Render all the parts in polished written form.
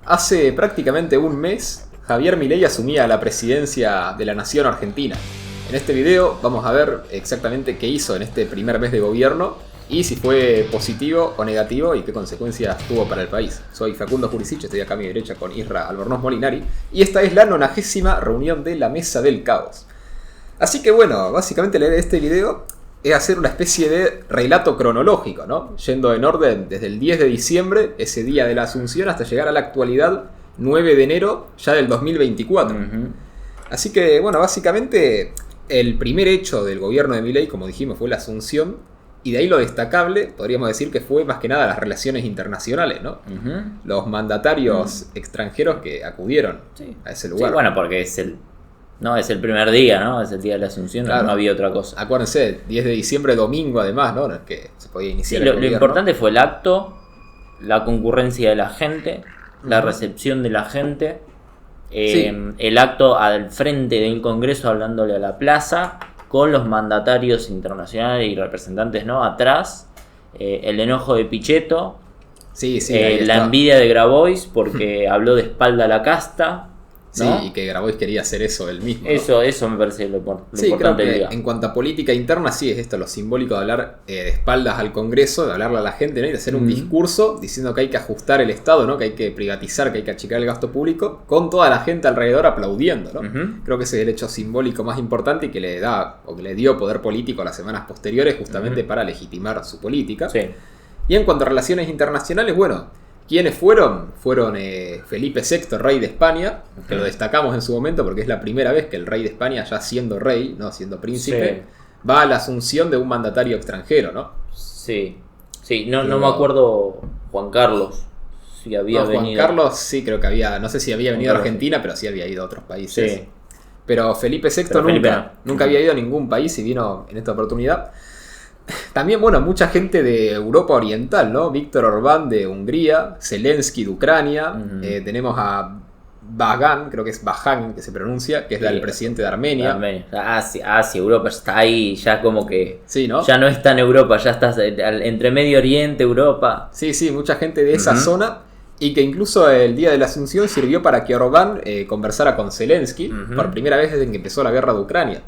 Hace prácticamente un mes, Javier Milei asumía la presidencia de la nación argentina. En este video vamos a ver exactamente qué hizo en este primer mes de gobierno y si fue positivo o negativo y qué consecuencias tuvo para el país. Soy Facundo Jurisic, estoy acá a mi derecha con Isra Albornoz Molinari y esta es la 90ª reunión de la Mesa del Caos. Así que bueno, básicamente la idea de este video es hacer una especie de relato cronológico, ¿no? Yendo en orden desde el 10 de diciembre, ese día de la Asunción, hasta llegar a la actualidad, 9 de enero ya del 2024. Así que, bueno, básicamente el primer hecho del gobierno de Milei, como dijimos, fue la Asunción, y de ahí lo destacable, podríamos decir que fue más que nada las relaciones internacionales, ¿no? Los mandatarios extranjeros que acudieron a ese lugar. Sí, bueno, porque es el primer día, ¿no? Es el día de la Asunción, claro. No había otra cosa. Acuérdense, 10 de diciembre, domingo además, ¿no? No es que se podía iniciar el gobierno. Lo importante fue el acto, la concurrencia de la gente, la recepción de la gente, el acto al frente del Congreso hablándole a la plaza, con los mandatarios internacionales y representantes, ¿no? Atrás, el enojo de Pichetto, la envidia de Grabois porque habló de espalda a la casta. Sí, ¿no? y que Grabois quería hacer eso él mismo, ¿no? Eso me parece lo importante creo del que día. En cuanto a política interna, sí es esto lo simbólico de hablar de espaldas al Congreso, de hablarle a la gente, ¿no? Y de hacer un discurso diciendo que hay que ajustar el Estado, ¿no? Que hay que privatizar, que hay que achicar el gasto público, con toda la gente alrededor aplaudiendo, ¿no? Creo que ese es el hecho simbólico más importante y que le da, o que le dio poder político a las semanas posteriores justamente para legitimar su política. Sí. Y en cuanto a relaciones internacionales, bueno, ¿quiénes fueron? Fueron Felipe VI, rey de España, que lo destacamos en su momento porque es la primera vez que el rey de España, ya siendo rey, no siendo príncipe, va a la asunción de un mandatario extranjero, ¿no? Sí, no me acuerdo Juan Carlos, si había venido. Juan Carlos sí creo que había, no sé si había venido a Argentina, pero sí había ido a otros países. Sí. Pero Felipe VI nunca había ido a ningún país y vino en esta oportunidad. También, bueno, mucha gente de Europa Oriental, ¿no? Víctor Orbán de Hungría, Zelensky de Ucrania, tenemos a Bagan, creo que es Bajan que se pronuncia, que es el presidente de Armenia. Asia, Europa está ahí, ya como que sí, ¿no? Ya no está en Europa, ya está entre Medio Oriente, Europa. Sí, mucha gente de esa zona, y que incluso el día de la Asunción sirvió para que Orbán conversara con Zelensky, por primera vez desde que empezó la guerra de Ucrania.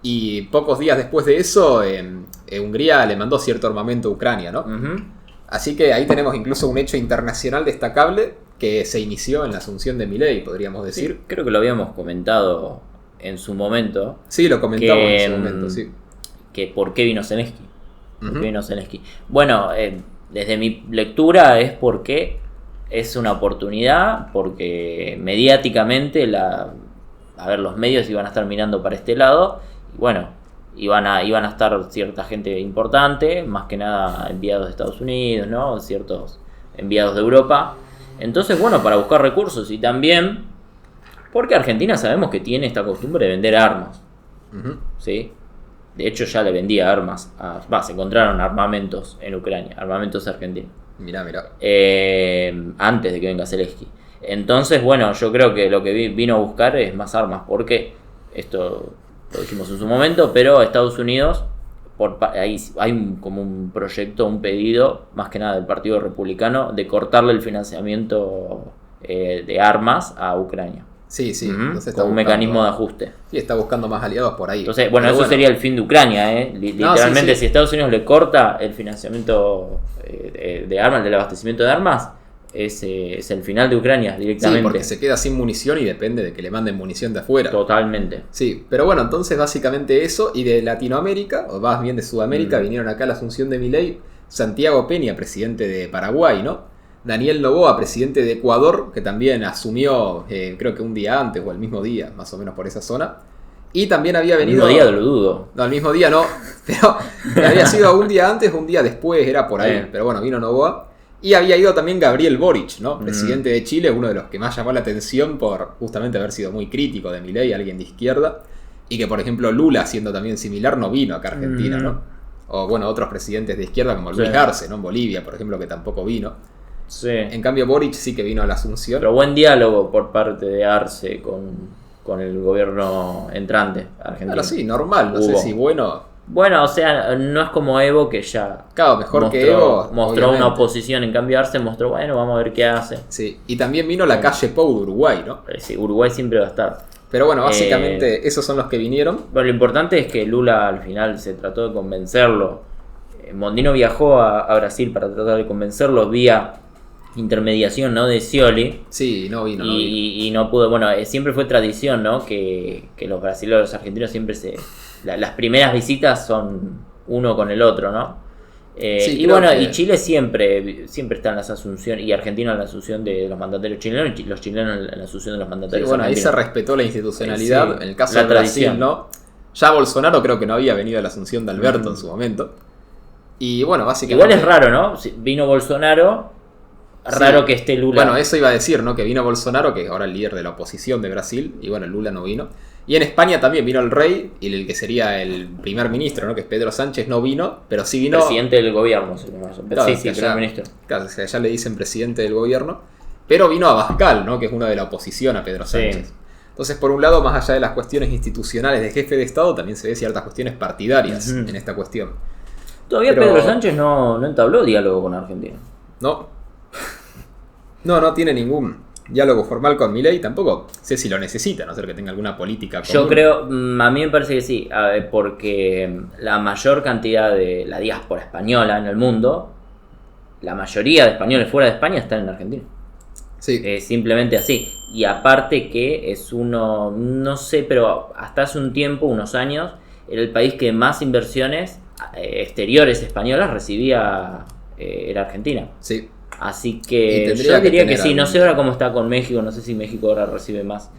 Y pocos días después de eso, Hungría le mandó cierto armamento a Ucrania, ¿no? Así que ahí tenemos incluso un hecho internacional destacable que se inició en la asunción de Milei, podríamos decir. Sí, creo que lo habíamos comentado en su momento. Sí, lo comentamos en su momento, sí. Que ¿por qué vino Zelensky? Bueno, desde mi lectura es porque es una oportunidad, porque mediáticamente los medios iban a estar mirando para este lado. Y bueno, iban a estar cierta gente importante, más que nada enviados de Estados Unidos, ¿no? Ciertos enviados de Europa. Entonces, bueno, para buscar recursos y también porque Argentina sabemos que tiene esta costumbre de vender armas. ¿Sí? De hecho, ya le vendía armas. Se encontraron armamentos en Ucrania, armamentos argentinos. Mirá. Antes de que venga Zelensky. Entonces, bueno, yo creo que lo que vino a buscar es más armas, porque esto lo dijimos en su momento, pero Estados Unidos, ahí hay como un proyecto, un pedido, más que nada del Partido Republicano, de cortarle el financiamiento de armas a Ucrania. Sí. Entonces como un mecanismo de ajuste. Sí, está buscando más aliados por ahí. Entonces, eso sería el fin de Ucrania, literalmente. Si Estados Unidos le corta el financiamiento de armas, el abastecimiento de armas, es el final de Ucrania directamente. Sí, porque se queda sin munición y depende de que le manden munición de afuera. Totalmente. Sí, pero bueno, entonces básicamente eso. Y de Latinoamérica, o más bien de Sudamérica, vinieron acá a la asunción de Milei Santiago Peña, presidente de Paraguay, ¿no? Daniel Noboa, presidente de Ecuador, que también asumió, creo que un día antes o el mismo día, más o menos por esa zona. Y también había venido... El mismo día lo dudo. No, el mismo día no, pero había sido un día antes o un día después, era por ahí. Pero bueno, vino Noboa. Y había ido también Gabriel Boric, ¿no? Presidente de Chile, uno de los que más llamó la atención por justamente haber sido muy crítico de Milei, alguien de izquierda. Y que, por ejemplo, Lula, siendo también similar, no vino acá a Argentina, ¿no? O, bueno, otros presidentes de izquierda como Luis Arce, ¿no? En Bolivia, por ejemplo, que tampoco vino. Sí. En cambio, Boric sí que vino a la asunción. Pero buen diálogo por parte de Arce con el gobierno entrante argentino. Claro, sí, normal. No sé si bueno... Bueno, o sea, no es como Evo que ya Claro, mejor que Evo. mostró obviamente. una oposición en cambio Arce, mostró, bueno, vamos a ver qué hace. Sí, y también vino la calle Pou de Uruguay, ¿no? Sí, Uruguay siempre va a estar. Pero bueno, básicamente esos son los que vinieron. Bueno, lo importante es que Lula al final se trató de convencerlo. Mondino viajó a Brasil para tratar de convencerlo vía intermediación, ¿no? De Scioli. Sí, no vino. Y no pudo. Bueno, siempre fue tradición, ¿no? Que los brasileños y los argentinos siempre las primeras visitas son uno con el otro, ¿no? Sí, y bueno, que... y Chile siempre está en las asunciones, y Argentina en la asunción de los mandatarios chilenos, y los chilenos en la asunción de los mandatarios Sí, bueno, ahí argentinos. se respetó la institucionalidad. Sí, en el caso la de Brasil, tradición. ¿no? Ya Bolsonaro creo que no había venido a la asunción de Alberto en su momento. Y bueno, básicamente... Igual es raro, ¿no? Vino Bolsonaro, raro que esté Lula. Bueno, eso iba a decir, ¿no? Que vino Bolsonaro, que es ahora el líder de la oposición de Brasil, y bueno, Lula no vino. Y en España también vino el rey, y el que sería el primer ministro, ¿no? Que es Pedro Sánchez, no vino, pero sí vino... Presidente del gobierno, Claro, sí, que primer allá, ministro. claro, que allá le dicen presidente del gobierno, pero vino Abascal, ¿no? Que es uno de la oposición a Pedro Sánchez. Sí. Entonces, por un lado, más allá de las cuestiones institucionales de jefe de Estado, también se ve ciertas cuestiones partidarias en esta cuestión. Todavía Pero- Pedro Sánchez no entabló diálogo con Argentina. ¿No? No tiene ningún diálogo formal con Milei, tampoco sé si lo necesita, a no ser que tenga alguna política común. Yo creo, a mí me parece que sí, porque la mayor cantidad de la diáspora española en el mundo, la mayoría de españoles fuera de España están en Argentina. Sí, Simplemente así. Y aparte que es uno, no sé, pero hasta hace un tiempo, unos años, era el país que más inversiones exteriores españolas recibía, era Argentina. sí. Así Y que tendría yo diría que que tener sí, no algún- sé ahora cómo está con México, no sé si México ahora recibe más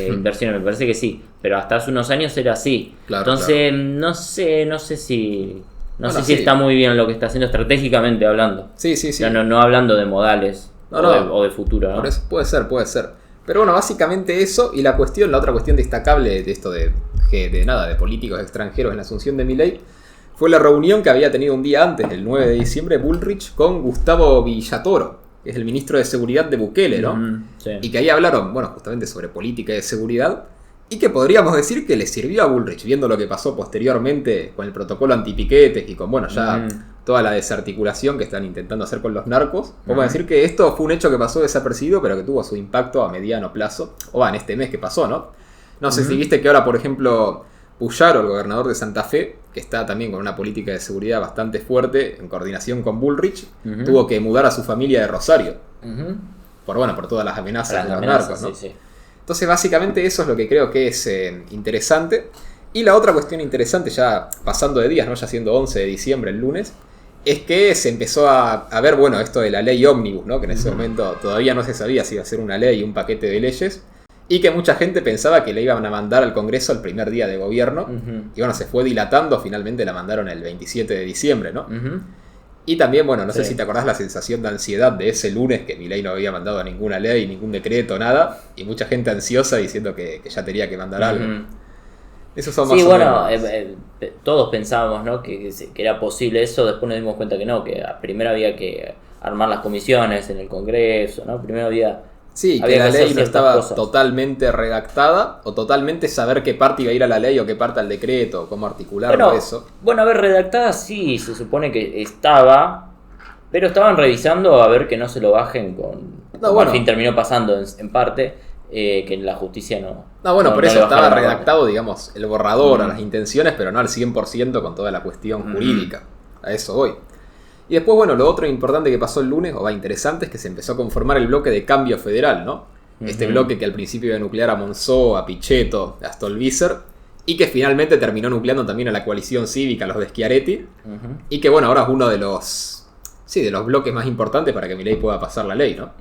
inversiones, me parece que sí, pero hasta hace unos años era así. Claro, Entonces, no sé si Bueno, si sí. está muy bien lo que está haciendo estratégicamente hablando. Sí. No hablando de modales No. o de futuro, ¿no? Por eso puede ser. Pero bueno, básicamente eso, y la otra cuestión destacable de esto de políticos extranjeros en la asunción de Milei, fue la reunión que había tenido un día antes, el 9 de diciembre, Bullrich con Gustavo Villatoro, que es el ministro de Seguridad de Bukele, ¿no? Sí. Y que ahí hablaron, bueno, justamente sobre política de seguridad, y que podríamos decir que le sirvió a Bullrich, viendo lo que pasó posteriormente con el protocolo antipiquetes y con, bueno, ya toda la desarticulación que están intentando hacer con los narcos. Podemos decir que esto fue un hecho que pasó desapercibido, pero que tuvo su impacto a mediano plazo, en este mes que pasó, ¿no? No sé si viste que ahora, por ejemplo, Puyaro, el gobernador de Santa Fe, que está también con una política de seguridad bastante fuerte, en coordinación con Bullrich, tuvo que mudar a su familia de Rosario, por todas las amenazas de los narcos, ¿no? Sí. Entonces, básicamente eso es lo que creo que es interesante. Y la otra cuestión interesante, ya pasando de días, ¿no? Ya siendo 11 de diciembre, el lunes, es que se empezó a ver, bueno, esto de la ley ómnibus, ¿no? Que en ese momento todavía no se sabía si iba a ser una ley y un paquete de leyes. Y que mucha gente pensaba que le iban a mandar al Congreso el primer día de gobierno. Y bueno, se fue dilatando, finalmente la mandaron el 27 de diciembre, ¿no? Y también, bueno, no sé si te acordás la sensación de ansiedad de ese lunes que Milei no había mandado ninguna ley, ningún decreto, nada. Y mucha gente ansiosa diciendo que ya tenía que mandar algo. Esos son más Sí, o bueno, menos. todos pensábamos, ¿no? que era posible eso, después nos dimos cuenta que no, que primero había que armar las comisiones en el Congreso, ¿no? Primero había Sí, que había la que hacer ley no ciertas estaba cosas. totalmente redactada o totalmente saber qué parte iba a ir a la ley o qué parte al decreto, o cómo articularlo Bueno, eso. bueno, a ver, redactada sí, se supone que estaba, pero estaban revisando a ver que no se lo bajen con... No, como bueno. al fin terminó pasando en parte, que la justicia no... No, bueno, por no eso le estaba bajaron la redactado, digamos, el borrador a las intenciones, pero no al 100% con toda la cuestión jurídica. A eso voy. Y después, bueno, lo otro importante que pasó el lunes, interesante, es que se empezó a conformar el bloque de cambio federal, ¿no? Este bloque que al principio iba a nuclear a Monzó, a Pichetto, a Stolbizer, y que finalmente terminó nucleando también a la coalición cívica, a los de Schiaretti, y que, bueno, ahora es uno de los bloques más importantes para que Milei pueda pasar la ley, ¿no?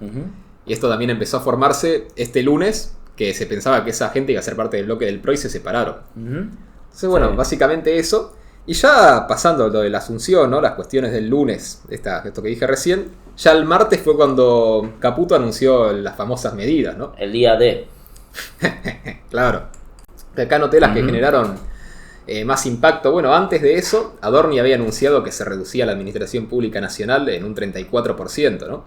Y esto también empezó a formarse este lunes, que se pensaba que esa gente iba a ser parte del bloque del PRO y se separaron. Entonces, bueno, Sí. básicamente eso. Y ya pasando lo de la asunción, ¿no? Las cuestiones del lunes, esto que dije recién, ya el martes fue cuando Caputo anunció las famosas medidas, ¿no? El día de... Claro. Acá noté las que generaron más impacto. Bueno, antes de eso, Adorni había anunciado que se reducía la administración pública nacional en un 34%, ¿no?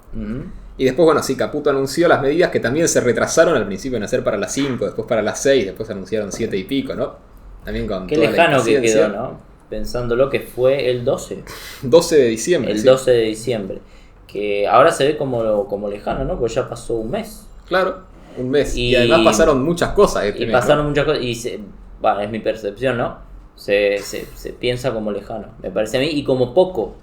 Y después, bueno, sí, Caputo anunció las medidas que también se retrasaron. Al principio iban a ser para las 5, después para las 6, después anunciaron 7 y pico, ¿no? También con Qué toda la lejano que impaciencia. quedó, ¿no? pensándolo, que fue el 12. 12 de diciembre. El 12 de diciembre. Que ahora se ve como lejano, ¿no? Porque ya pasó un mes. Claro, un mes. Y además pasaron muchas cosas este mes, pasaron ¿no? muchas cosas. Es mi percepción, ¿no? Se piensa como lejano, me parece a mí, y como poco.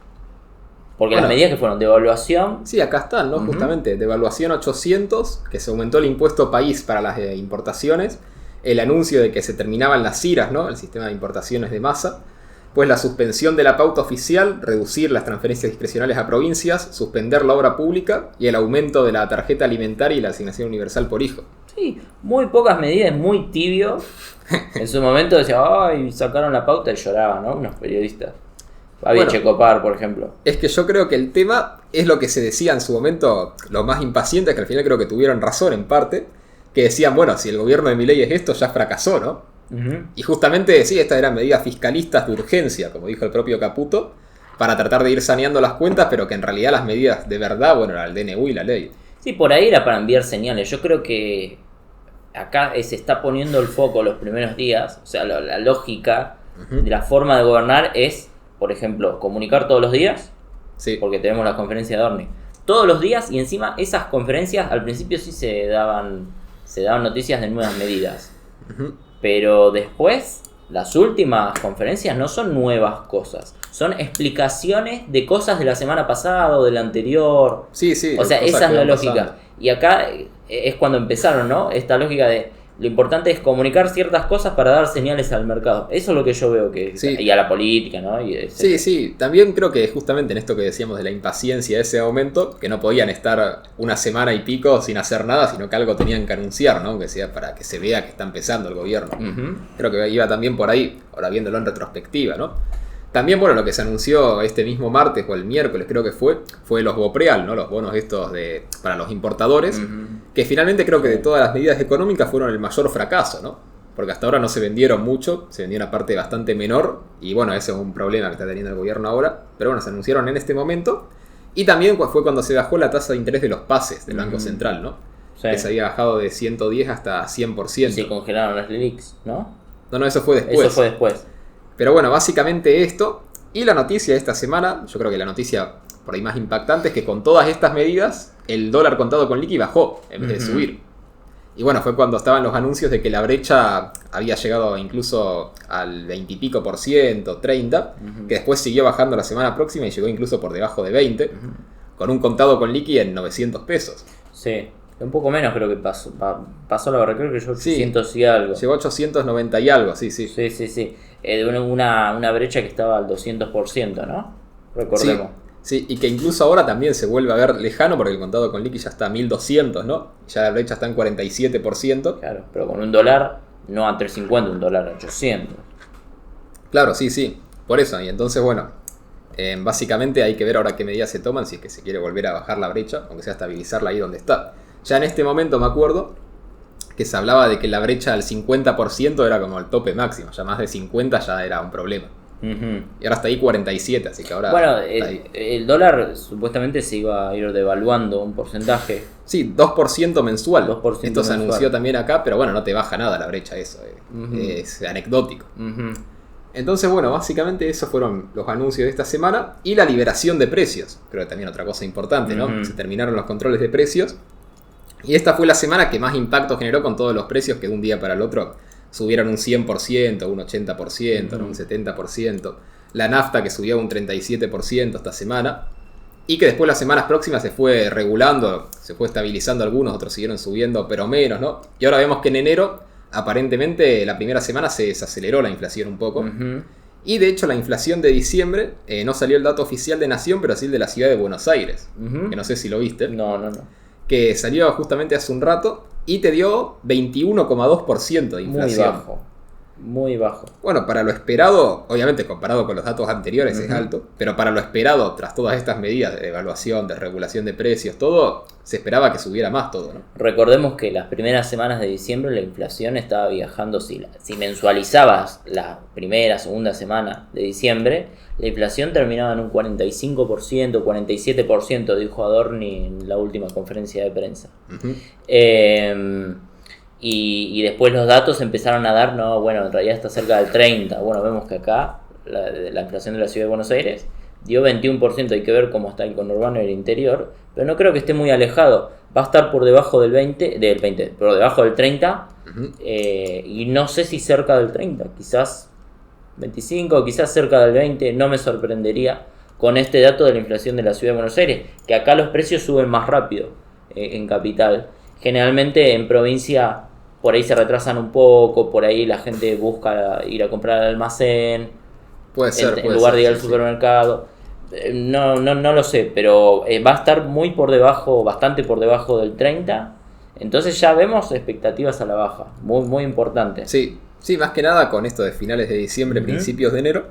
Porque las medidas que fueron devaluación. Sí, acá están, ¿no? Justamente, devaluación 800, que se aumentó el impuesto país para las importaciones, el anuncio de que se terminaban las CIRAs, ¿no? El sistema de importaciones de masa, pues la suspensión de la pauta oficial, reducir las transferencias discrecionales a provincias, suspender la obra pública y el aumento de la tarjeta alimentaria y la asignación universal por hijo. Sí, muy pocas medidas, muy tibio. En su momento decía, ay, sacaron la pauta y lloraban, ¿no? Unos periodistas. Fabián Checopar, por ejemplo. Es que yo creo que el tema es lo que se decía en su momento, los más impacientes, que al final creo que tuvieron razón en parte, que decían, bueno, si el gobierno de Milei es esto, ya fracasó, ¿no? Y justamente, sí, estas eran medidas fiscalistas de urgencia, como dijo el propio Caputo, para tratar de ir saneando las cuentas, pero que en realidad las medidas de verdad, bueno, era el DNU y la ley. Sí, por ahí era para enviar señales. Yo creo que acá se está poniendo el foco los primeros días, o sea, la lógica de la forma de gobernar es, por ejemplo, comunicar todos los días, porque tenemos la conferencia de Orni, todos los días, y encima esas conferencias al principio sí se daban noticias de nuevas medidas, pero después las últimas conferencias no son nuevas cosas, son explicaciones de cosas de la semana pasada o de la anterior. Sí, o sea, esa es la lógica. Pasando. Y acá es cuando empezaron, ¿no? Esta lógica de lo importante es comunicar ciertas cosas para dar señales al mercado. Eso es lo que yo veo y a la política, ¿no? Sí. También creo que justamente en esto que decíamos de la impaciencia de ese momento, que no podían estar una semana y pico sin hacer nada, sino que algo tenían que anunciar, ¿no? Que sea para que se vea que está empezando el gobierno. Creo que iba también por ahí, ahora viéndolo en retrospectiva, ¿no? También, bueno, lo que se anunció este mismo martes o el miércoles creo que fue los Bopreal, ¿no? Los bonos estos para los importadores, que finalmente creo que de todas las medidas económicas fueron el mayor fracaso, ¿no? Porque hasta ahora no se vendieron mucho, se vendió una parte bastante menor, y bueno, ese es un problema que está teniendo el gobierno ahora, pero bueno, se anunciaron en este momento, y también fue cuando se bajó la tasa de interés de los pases del Banco Central, ¿no? Sí. Que se había bajado de 110 hasta 100%. Sí, congelaron las LELIQs, ¿no? No, eso fue después. Pero bueno, básicamente esto, y la noticia de esta semana, yo creo que la noticia por ahí más impactante es que con todas estas medidas, el dólar contado con liqui bajó en vez de subir. Y bueno, fue cuando estaban los anuncios de que la brecha había llegado incluso al 20 y pico por ciento, 30, que después siguió bajando la semana próxima y llegó incluso por debajo de 20, con un contado con liqui en 900 pesos. Sí. Un poco menos creo que pasó la barra, creo que yo 800 y algo. Llegó a 890 y algo, sí. Sí. Una brecha que estaba al 200%, ¿no? Recordemos. Sí, y que incluso ahora también se vuelve a ver lejano porque el contado con liqui ya está a 1200, ¿no? Ya la brecha está en 47%. Claro, pero con un dólar, no a 350, un dólar a 800. Claro, sí. Por eso, y entonces, bueno, básicamente hay que ver ahora qué medidas se toman si es que se quiere volver a bajar la brecha, aunque sea estabilizarla ahí donde está. Ya en este momento me acuerdo que se hablaba de que la brecha del 50% era como el tope máximo, ya más de 50 ya era un problema. Y ahora está ahí 47, así que ahora... Bueno, el dólar supuestamente se iba a ir devaluando un porcentaje. Sí, 2% mensual. 2% Esto mensual. Se anunció también acá, pero bueno, no te baja nada la brecha eso, es anecdótico. Entonces, bueno, básicamente esos fueron los anuncios de esta semana y la liberación de precios. Creo que también otra cosa importante, ¿no? Se terminaron los controles de precios. Y esta fue la semana que más impacto generó con todos los precios que de un día para el otro subieron un 100%, un 80%, ¿no? Un 70%. La nafta que subió un 37% esta semana. Y que después las semanas próximas se fue regulando, se fue estabilizando algunos, otros siguieron subiendo, pero menos, ¿no? Y ahora vemos que en enero, aparentemente, la primera semana se desaceleró la inflación un poco. Y de hecho la inflación de diciembre, no salió el dato oficial de Nación, pero sí el de la ciudad de Buenos Aires. Que no sé si lo viste. No. Que salió justamente hace un rato y te dio 21,2% de inflación. Muy bajo. Bueno, para lo esperado, obviamente comparado con los datos anteriores es alto, pero para lo esperado, tras todas estas medidas de evaluación, de regulación de precios, todo, se esperaba que subiera más todo, ¿no? Recordemos que las primeras semanas de diciembre la inflación estaba viajando, si mensualizabas la primera, segunda semana de diciembre, la inflación terminaba en un 45%, 47%, dijo Adorni en la última conferencia de prensa. Y después los datos empezaron a dar, no, bueno, en realidad está cerca del 30%. Bueno, vemos que acá la inflación de la ciudad de Buenos Aires. Dio 21%, hay que ver cómo está el conurbano y el interior, pero no creo que esté muy alejado. Va a estar por debajo del 20, por debajo del 30, y no sé si cerca del 30, quizás 25, quizás cerca del 20, no me sorprendería con este dato de la inflación de la ciudad de Buenos Aires, que acá los precios suben más rápido en capital. Generalmente en provincia por ahí se retrasan un poco, por ahí la gente busca ir a comprar al almacén, Puede ser, en lugar de ir al supermercado. No lo sé, pero va a estar muy por debajo, bastante por debajo del 30. Entonces ya vemos expectativas a la baja, muy importante. Sí, más que nada con esto de finales de diciembre, principios de enero.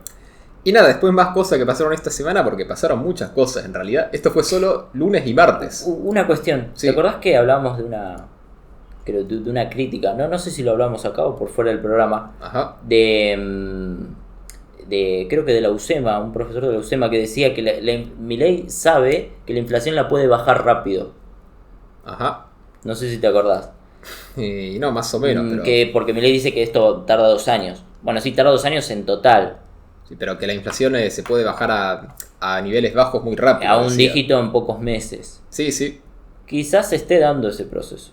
Y nada, después más cosas que pasaron esta semana, porque pasaron muchas cosas en realidad. Esto fue solo lunes y martes. Una cuestión, sí. ¿Te acordás que hablábamos de una crítica? No sé si lo hablamos acá o por fuera del programa. Ajá. Creo que de la UCEMA, un profesor de la UCEMA que decía que Milei sabe que la inflación la puede bajar rápido. Ajá. No sé si te acordás. No, más o menos. Pero... porque Milei dice que esto tarda 2 años. Bueno, sí, tarda 2 años en total. Sí, pero que la inflación se puede bajar a niveles bajos muy rápido. A un dígito en pocos meses. Sí. Quizás se esté dando ese proceso.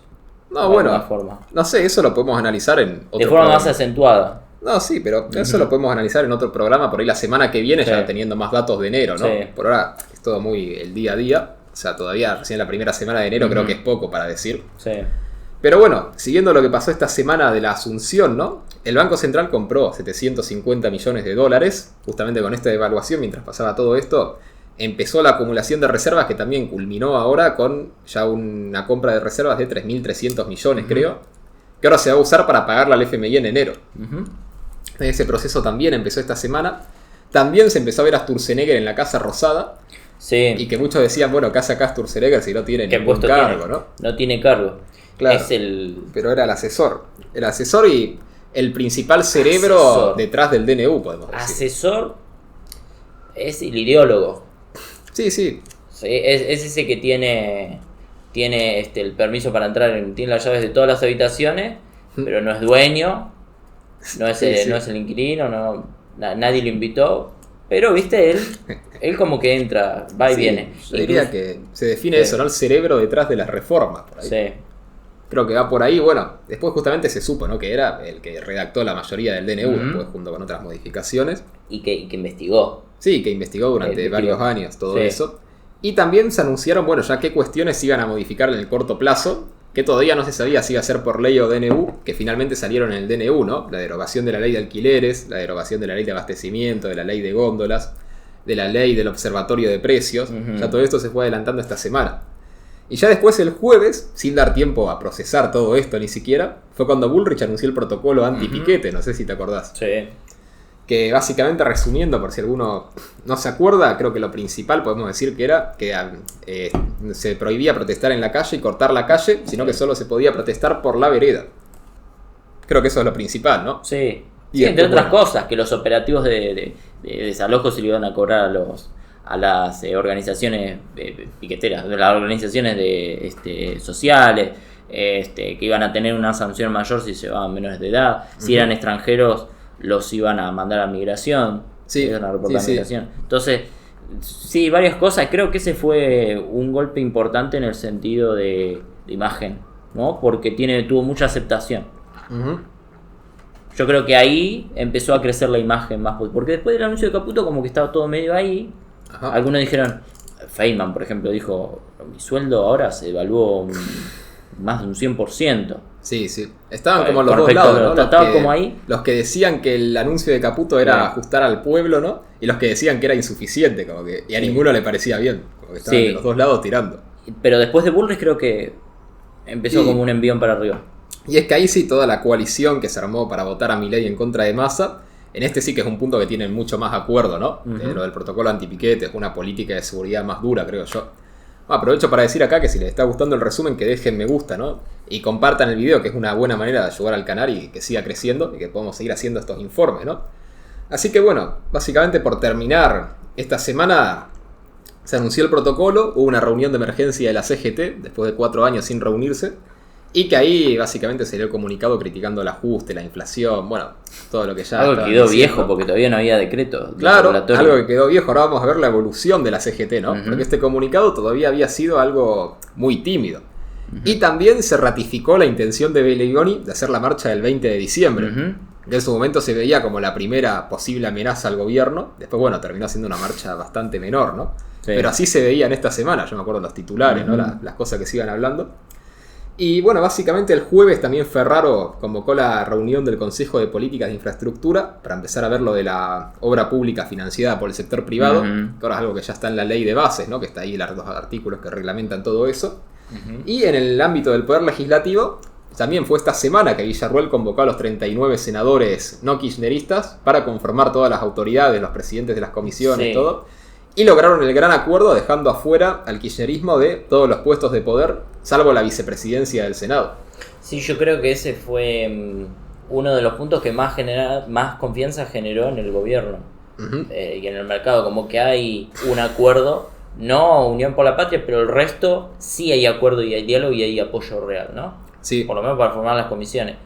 No, bueno, forma. No sé, eso lo podemos analizar en otro de forma más acentuada. No, sí, pero eso lo podemos analizar en otro programa, por ahí la semana que viene, ya teniendo más datos de enero, ¿no? Sí. Por ahora es todo muy el día a día, o sea, todavía recién la primera semana de enero creo que es poco para decir. Sí. Pero bueno, siguiendo lo que pasó esta semana de la Asunción, ¿no? El Banco Central compró 750 millones de dólares, justamente con esta devaluación, mientras pasaba todo esto, empezó la acumulación de reservas que también culminó ahora con ya una compra de reservas de 3.300 millones, creo, que ahora se va a usar para pagarla al FMI en enero. Ese proceso también empezó esta semana. También se empezó a ver a Sturzenegger en la Casa Rosada. Sí. Y que muchos decían, bueno, ¿qué hace acá Sturzenegger si no tiene ningún cargo, ¿no? No tiene cargo. Claro, pero era el asesor. El asesor y el principal cerebro detrás del DNU, podemos decir. Asesor es el ideólogo. Sí. Es ese que tiene el permiso para entrar, tiene las llaves de todas las habitaciones, pero no es dueño, no es el inquilino, nadie lo invitó, pero viste, él como que entra, va y viene. Yo diría que se define eso, ¿no? El cerebro detrás de las reformas, por ahí. Sí. Creo que va por ahí. Bueno, después justamente se supo, ¿no? Que era el que redactó la mayoría del DNU, después junto con otras modificaciones. Y que investigó. Sí, que investigó durante varios años todo eso. Y también se anunciaron, bueno, ya qué cuestiones se iban a modificar en el corto plazo, que todavía no se sabía si iba a ser por ley o DNU, que finalmente salieron en el DNU, ¿no? La derogación de la ley de alquileres, la derogación de la ley de abastecimiento, de la ley de góndolas, de la ley del observatorio de precios. Ya todo esto se fue adelantando esta semana. Y ya después el jueves, sin dar tiempo a procesar todo esto ni siquiera, fue cuando Bullrich anunció el protocolo anti-piquete, no sé si te acordás. Sí. Que básicamente, resumiendo, por si alguno no se acuerda, creo que lo principal podemos decir que era que se prohibía protestar en la calle y cortar la calle, sino que solo se podía protestar por la vereda. Creo que eso es lo principal, ¿no? Sí, entre otras cosas, que los operativos de desalojo se le iban a cobrar a las organizaciones piqueteras, de las organizaciones sociales, que iban a tener una sanción mayor si se llevaban menores de edad, si eran extranjeros los iban a mandar a migración, iban a reportar migración. Entonces, sí, varias cosas. Creo que ese fue un golpe importante en el sentido de imagen, ¿no? Porque tuvo mucha aceptación. Yo creo que ahí empezó a crecer la imagen más, porque después del anuncio de Caputo como que estaba todo medio ahí. Algunos dijeron, Feynman por ejemplo dijo, mi sueldo ahora se devaluó más de un 100%. Sí. Estaban como los dos lados, ¿no? Como ahí. Los que decían que el anuncio de Caputo era ajustar al pueblo, ¿no? Y los que decían que era insuficiente, como que y a ninguno le parecía bien. Como que estaban de los dos lados tirando. Pero después de Bullrich creo que empezó como un envión para arriba. Y es que ahí sí toda la coalición que se armó para votar a Milei en contra de Massa, en este sí que es un punto que tienen mucho más acuerdo, ¿no? Lo del protocolo antipiquete, es una política de seguridad más dura, creo yo. Aprovecho para decir acá que si les está gustando el resumen, que dejen me gusta, ¿no? Y compartan el video, que es una buena manera de ayudar al canal y que siga creciendo y que podamos seguir haciendo estos informes, ¿no? Así que bueno, básicamente por terminar, esta semana se anunció el protocolo, hubo una reunión de emergencia de la CGT, después de 4 años sin reunirse, Y que ahí básicamente salió el comunicado criticando el ajuste, la inflación, bueno, todo lo que ya... Algo que quedó viejo porque todavía no había decreto. Claro, algo que quedó viejo. Ahora vamos a ver la evolución de la CGT, ¿no? Porque este comunicado todavía había sido algo muy tímido. Y también se ratificó la intención de Bellinoni de hacer la marcha del 20 de diciembre. Que en su momento se veía como la primera posible amenaza al gobierno. Después, bueno, terminó siendo una marcha bastante menor, ¿no? Sí. Pero así se veía en esta semana. Yo me acuerdo los titulares, ¿no? Las cosas que se iban hablando. Y bueno, básicamente el jueves también Ferraro convocó la reunión del Consejo de Políticas de Infraestructura para empezar a ver lo de la obra pública financiada por el sector privado, que ahora es algo que ya está en la ley de bases, ¿no? Que está ahí los artículos que reglamentan todo eso. Y en el ámbito del Poder Legislativo, también fue esta semana que Villarruel convocó a los 39 senadores no kirchneristas para conformar todas las autoridades, los presidentes de las comisiones, todo. Y lograron el gran acuerdo dejando afuera al kirchnerismo de todos los puestos de poder, salvo la vicepresidencia del Senado. Sí, yo creo que ese fue uno de los puntos que más confianza generó en el gobierno y en el mercado, como que hay un acuerdo, no unión por la patria, pero el resto sí hay acuerdo y hay diálogo y hay apoyo real, ¿no? Sí. Por lo menos para formar las comisiones.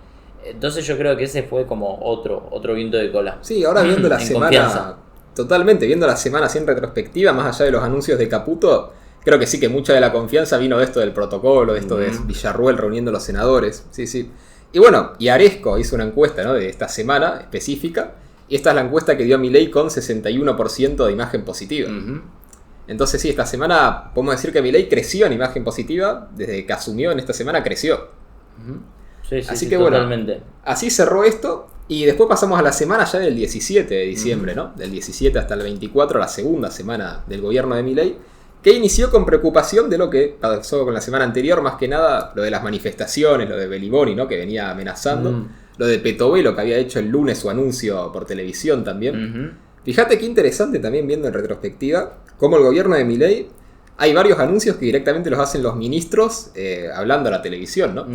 Entonces yo creo que ese fue como otro viento de cola. Sí, ahora viendo la semana... Confianza. Totalmente, viendo la semana así en retrospectiva, más allá de los anuncios de Caputo, creo que sí que mucha de la confianza vino de esto del protocolo, de esto de Villarruel reuniendo a los senadores. Sí, sí. Y bueno, y Aresco hizo una encuesta, ¿no? De esta semana específica, y esta es la encuesta que dio a Milei con 61% de imagen positiva. Entonces sí, esta semana podemos decir que Milei creció en imagen positiva, desde que asumió en esta semana creció. Sí, sí, así sí, que totalmente. Bueno, así cerró esto. Y después pasamos a la semana ya del 17 de diciembre, ¿no? Del 17 hasta el 24, la segunda semana del gobierno de Milei, que inició con preocupación de lo que pasó con la semana anterior, más que nada lo de las manifestaciones, lo de Bellinoni, ¿no? Que venía amenazando, lo de Petovelo, que había hecho el lunes su anuncio por televisión también. Fíjate qué interesante también viendo en retrospectiva cómo el gobierno de Milei, hay varios anuncios que directamente los hacen los ministros hablando a la televisión, ¿no?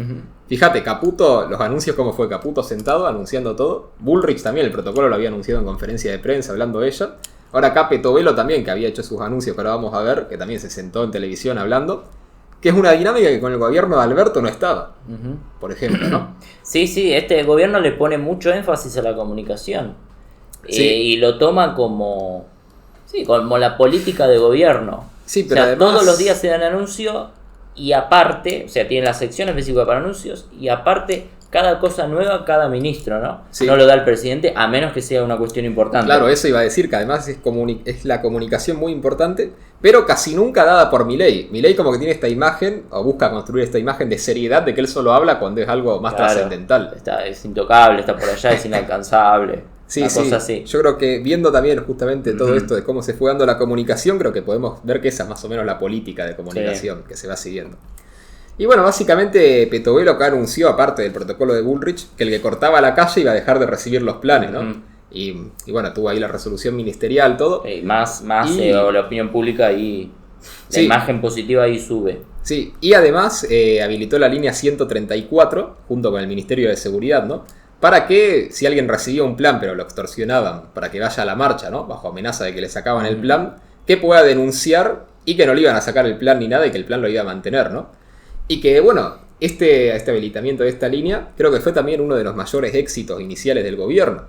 Fíjate, Caputo, los anuncios, cómo fue Caputo sentado anunciando todo. Bullrich también, el protocolo lo había anunciado en conferencia de prensa hablando ella. Ahora acá Petovelo también, que había hecho sus anuncios, pero vamos a ver, que también se sentó en televisión hablando. Que es una dinámica que con el gobierno de Alberto no estaba, por ejemplo, ¿no? Sí, sí, este gobierno le pone mucho énfasis a la comunicación. Sí. Y lo toma como la política de gobierno. Sí, pero o sea, además... todos los días se dan anuncios y aparte, o sea, tienen la sección específica para anuncios y aparte cada cosa nueva, cada ministro, ¿no? Sí. No lo da el presidente a menos que sea una cuestión importante. Claro, eso iba a decir, que además es la comunicación muy importante, pero casi nunca dada por Milei. Milei como que tiene esta imagen, o busca construir esta imagen de seriedad, de que él solo habla cuando es algo más trascendental. Es intocable, está por allá, es inalcanzable. Sí, sí. Así. Yo creo que viendo también justamente todo esto de cómo se fue dando la comunicación, creo que podemos ver que esa es más o menos la política de comunicación que se va siguiendo. Y bueno, básicamente Petovelo acá anunció, aparte del protocolo de Bullrich, que el que cortaba la calle iba a dejar de recibir los planes, ¿no? Y bueno, tuvo ahí la resolución ministerial, todo. Más la opinión pública ahí, la imagen positiva ahí sube. Sí, y además habilitó la línea 134, junto con el Ministerio de Seguridad, ¿no? Para que, si alguien recibía un plan pero lo extorsionaban para que vaya a la marcha, ¿no? Bajo amenaza de que le sacaban el plan, que pueda denunciar y que no le iban a sacar el plan ni nada y que el plan lo iba a mantener, ¿no? Y que, bueno, este habilitamiento de esta línea creo que fue también uno de los mayores éxitos iniciales del gobierno.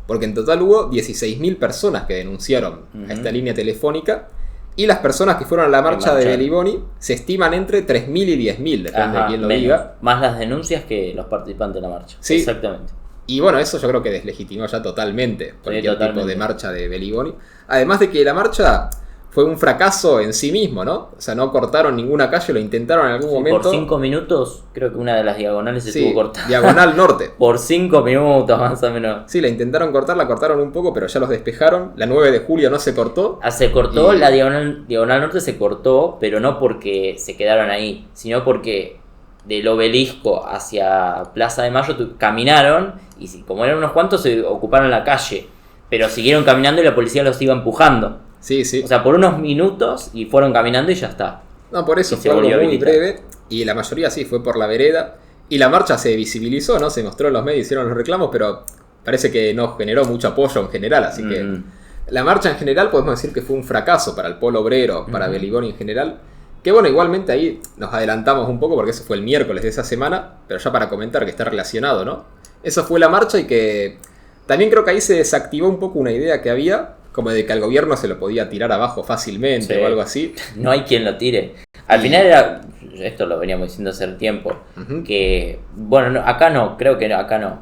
Porque en total hubo 16.000 personas que denunciaron a esta línea telefónica y las personas que fueron a la marcha de Bellinoni se estiman entre 3.000 y 10.000, depende de quién lo diga. Más las denuncias que los participantes de la marcha. Sí. Exactamente. Y bueno, eso yo creo que deslegitimó ya totalmente cualquier tipo de marcha de Bellinoni. Además de que la marcha fue un fracaso en sí mismo, ¿no? O sea, no cortaron ninguna calle, lo intentaron en algún momento. Por 5 minutos, creo que una de las diagonales se tuvo cortada. Diagonal norte. Por 5 minutos, más o menos. Sí, la intentaron cortar, la cortaron un poco, pero ya los despejaron. La 9 de julio no se cortó. Se cortó, la diagonal norte se cortó, pero no porque se quedaron ahí, sino porque del Obelisco hacia Plaza de Mayo caminaron y como eran unos cuantos se ocuparon la calle, pero siguieron caminando y la policía los iba empujando. Sí, sí. O sea, por unos minutos y fueron caminando y ya está. No, por eso fue algo muy breve y la mayoría sí fue por la vereda y la marcha se visibilizó, ¿no? Se mostró en los medios, hicieron los reclamos, pero parece que no generó mucho apoyo en general, así que la marcha en general podemos decir que fue un fracaso para el polo obrero, para Bellinoni en general. Que bueno, igualmente ahí nos adelantamos un poco porque eso fue el miércoles de esa semana, pero ya para comentar que está relacionado, ¿no? Eso fue la marcha y que también creo que ahí se desactivó un poco una idea que había, como de que al gobierno se lo podía tirar abajo fácilmente o algo así. No hay quien lo tire. Al final era, esto lo veníamos diciendo hace tiempo, que, bueno, acá no, creo que acá no,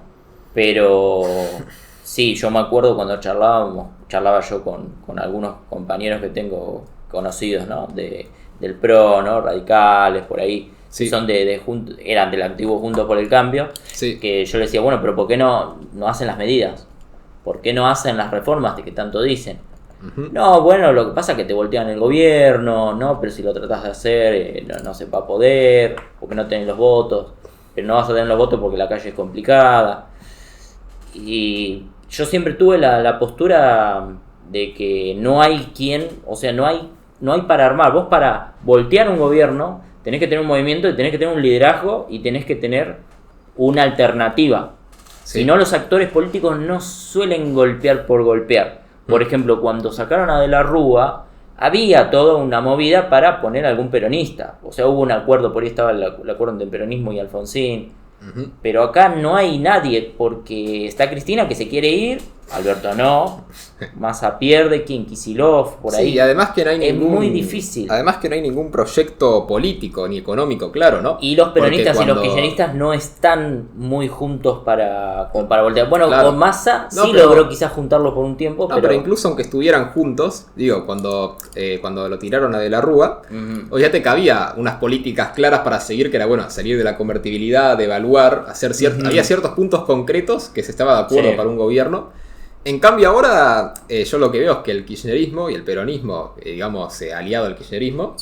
pero sí, yo me acuerdo cuando charlaba yo con algunos compañeros que tengo conocidos, ¿no? Del PRO, ¿no? Radicales, por ahí, Sí. que son eran del antiguo Juntos por el Cambio, Sí. que yo les decía, bueno, pero ¿por qué no hacen las medidas? ¿Por qué no hacen las reformas de que tanto dicen? No, bueno, lo que pasa es que te voltean el gobierno, no, pero si lo tratás de hacer, no se va a poder, porque no tenés los votos, pero no vas a tener los votos porque la calle es complicada. Y yo siempre tuve la postura de que no hay quien, o sea, no hay para armar. Vos para voltear un gobierno tenés que tener un movimiento y tenés que tener un liderazgo y tenés que tener una alternativa. Sí. Si no, los actores políticos no suelen golpear por golpear. Por ejemplo, cuando sacaron a De la Rúa, había toda una movida para poner a algún peronista. O sea, hubo un acuerdo, por ahí estaba el acuerdo entre el peronismo y Alfonsín. Pero acá no hay nadie, porque está Cristina que se quiere ir, Alberto no, Massa pierde, Kicillof, por ahí. Sí, y además que no hay es muy difícil. Además que no hay ningún proyecto político ni económico, claro, ¿no? Y los peronistas Porque y los kirchneristas no están muy juntos como para voltear. Bueno, claro. con Massa No, sí pero logró quizás juntarlos por un tiempo, No, pero incluso aunque estuvieran juntos, digo, cuando lo tiraron a De la Rúa, obviamente que había unas políticas claras para seguir, que era, bueno, salir de la convertibilidad, de evaluar, hacer había ciertos puntos concretos que se estaba de acuerdo para un gobierno. En cambio ahora, yo lo que veo es que el kirchnerismo y el peronismo, digamos, aliado al kirchnerismo,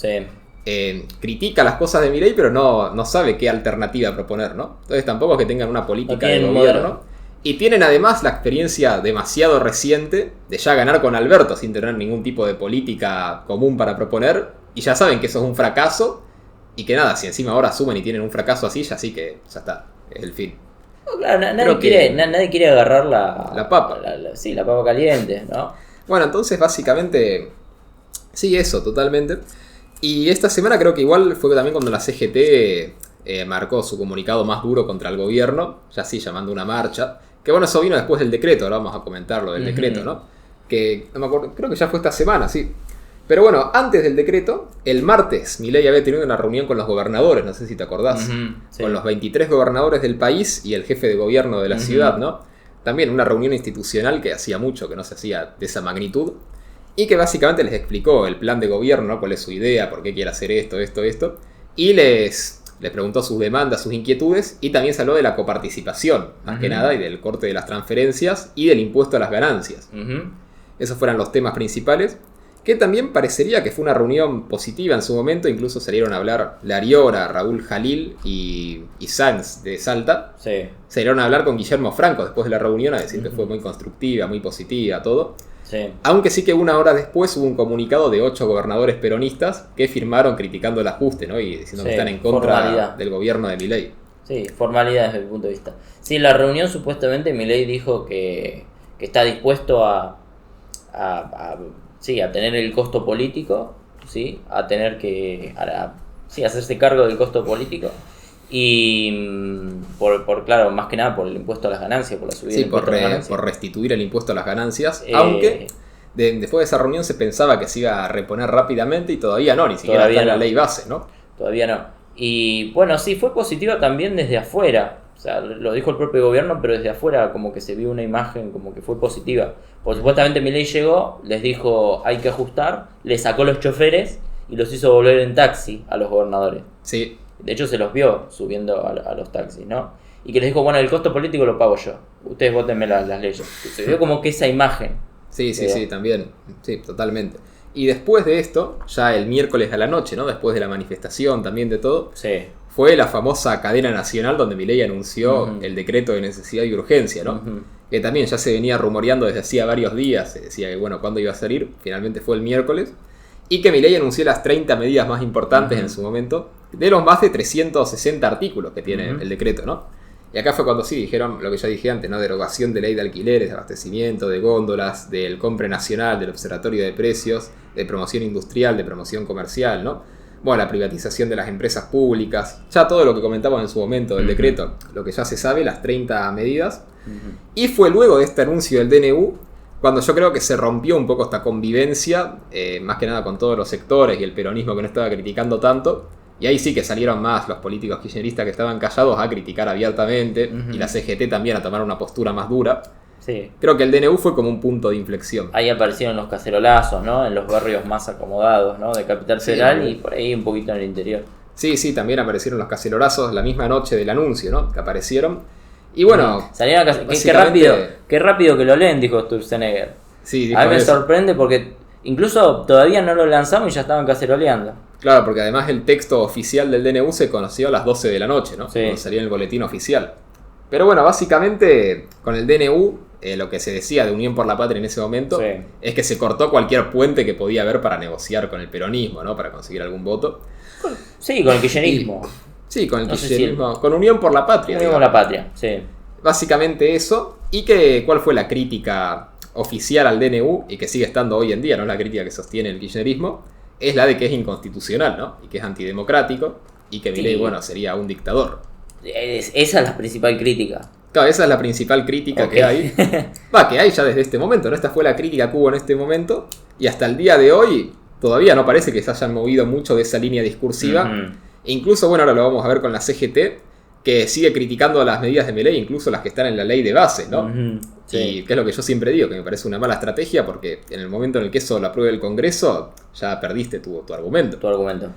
critica las cosas de Milei, pero no sabe qué alternativa proponer, ¿no? Entonces tampoco es que tengan una política de gobierno. Y tienen además la experiencia demasiado reciente de ya ganar con Alberto sin tener ningún tipo de política común para proponer. Y ya saben que eso es un fracaso. Y que nada, si encima ahora asumen y tienen un fracaso así, ya sí que ya está, es el fin. No, claro, nadie quiere agarrar la papa. La papa caliente, ¿no? Bueno, entonces básicamente, sí, eso, totalmente. Y esta semana creo que igual fue también cuando la CGT marcó su comunicado más duro contra el gobierno, ya sí, llamando una marcha. Que bueno, eso vino después del decreto, ahora vamos a comentar lo del decreto, ¿no? Que no me acuerdo, creo que ya fue esta semana, sí. Pero bueno, antes del decreto, el martes, Milei había tenido una reunión con los gobernadores, no sé si te acordás, sí. Con los 23 gobernadores del país y el jefe de gobierno de la ciudad, ¿no? También una reunión institucional que hacía mucho que no se hacía de esa magnitud, y que básicamente les explicó el plan de gobierno, ¿no? Cuál es su idea, por qué quiere hacer esto, y les preguntó sus demandas, sus inquietudes, y también se habló de la coparticipación, más que nada, y del corte de las transferencias y del impuesto a las ganancias. Esos fueron los temas principales, que también parecería que fue una reunión positiva en su momento. Incluso salieron a hablar Lariora, Raúl Jalil y Sanz de Salta. Sí. Salieron a hablar con Guillermo Franco después de la reunión, a decir que fue muy constructiva, muy positiva, todo. Sí. Aunque sí que una hora después hubo un comunicado de 8 gobernadores peronistas que firmaron criticando el ajuste, ¿no? Y diciendo que están en contra del gobierno de Milei. Sí, formalidad desde mi punto de vista. Sí, en la reunión supuestamente Milei dijo que está dispuesto a tener el costo político, ¿sí? A tener que hacerse cargo del costo político. Y claro, más que nada por el impuesto a las ganancias, por la subida del impuesto a las ganancias. Por restituir el impuesto a las ganancias, aunque después de esa reunión se pensaba que se iba a reponer rápidamente y todavía no, ni siquiera está en la ley base, ¿no? Todavía no. Y bueno, sí, fue positiva también desde afuera. O sea, lo dijo el propio gobierno, pero desde afuera como que se vio una imagen como que fue positiva. Porque supuestamente Milei llegó, les dijo hay que ajustar, le sacó los choferes y los hizo volver en taxi a los gobernadores. Sí. De hecho se los vio subiendo a los taxis, ¿no? Y que les dijo, bueno, el costo político lo pago yo. Ustedes votenme las leyes. Se vio como que esa imagen. Sí, también. Sí, totalmente. Y después de esto, ya el miércoles a la noche, ¿no? Después de la manifestación, también de todo, fue la famosa cadena nacional donde Milei anunció el decreto de necesidad y urgencia, ¿no? Que también ya se venía rumoreando desde hacía varios días. Se decía que, bueno, ¿cuándo iba a salir? Finalmente fue el miércoles. Y que Milei anunció las 30 medidas más importantes en su momento, de los más de 360 artículos que tiene el decreto, ¿no? Y acá fue cuando sí dijeron lo que ya dije antes, ¿no? Derogación de ley de alquileres, de abastecimiento, de góndolas, del compre nacional, del observatorio de precios, de promoción industrial, de promoción comercial, ¿no? bueno, la privatización de las empresas públicas, ya todo lo que comentamos en su momento del decreto, lo que ya se sabe, las 30 medidas. Y fue luego de este anuncio del DNU cuando yo creo que se rompió un poco esta convivencia, más que nada con todos los sectores y el peronismo que no estaba criticando tanto. Y ahí sí que salieron más los políticos kirchneristas que estaban callados a criticar abiertamente, y la CGT también a tomar una postura más dura. Sí. Creo que el DNU fue como un punto de inflexión. Ahí aparecieron los cacerolazos, ¿no? En los barrios más acomodados, ¿no? De Capital Federal, y por ahí un poquito en el interior. Sí, también aparecieron los cacerolazos la misma noche del anuncio, ¿no? Que aparecieron. Y bueno, salieron qué rápido que lo leen, dijo Sturzenegger. Sí, dijo a mí me eso. sorprende porque incluso todavía no lo lanzamos y ya estaban caceroleando. Claro, porque además el texto oficial del DNU se conoció a las 12 de la noche, ¿no? Sí. Cuando salía en el boletín oficial. Pero bueno, básicamente con el DNU, lo que se decía de Unión por la Patria en ese momento, Sí. es que se cortó cualquier puente que podía haber para negociar con el peronismo, ¿no? Para conseguir algún voto. Sí, con el kirchnerismo. Sí, con el No sé kirchnerismo, con Unión por la Patria. Unión por la Patria, sí. Básicamente eso. ¿Y cuál fue la crítica oficial al DNU? Y que sigue estando hoy en día, ¿no? La crítica que sostiene el kirchnerismo es la de que es inconstitucional, ¿no? Y que es antidemocrático y que Milei, bueno, sería un dictador. Esa es la principal crítica. Claro, esa es la principal crítica que hay. Que hay ya desde este momento, ¿no? Esta fue la crítica que hubo en este momento. Y hasta el día de hoy todavía no parece que se hayan movido mucho de esa línea discursiva. E incluso, bueno, ahora lo vamos a ver con la CGT, que sigue criticando las medidas de Milei, incluso las que están en la ley de base, ¿no? Sí. Y que es lo que yo siempre digo, que me parece una mala estrategia, porque en el momento en el que eso lo apruebe el Congreso, ya perdiste tu argumento. Tu argumento.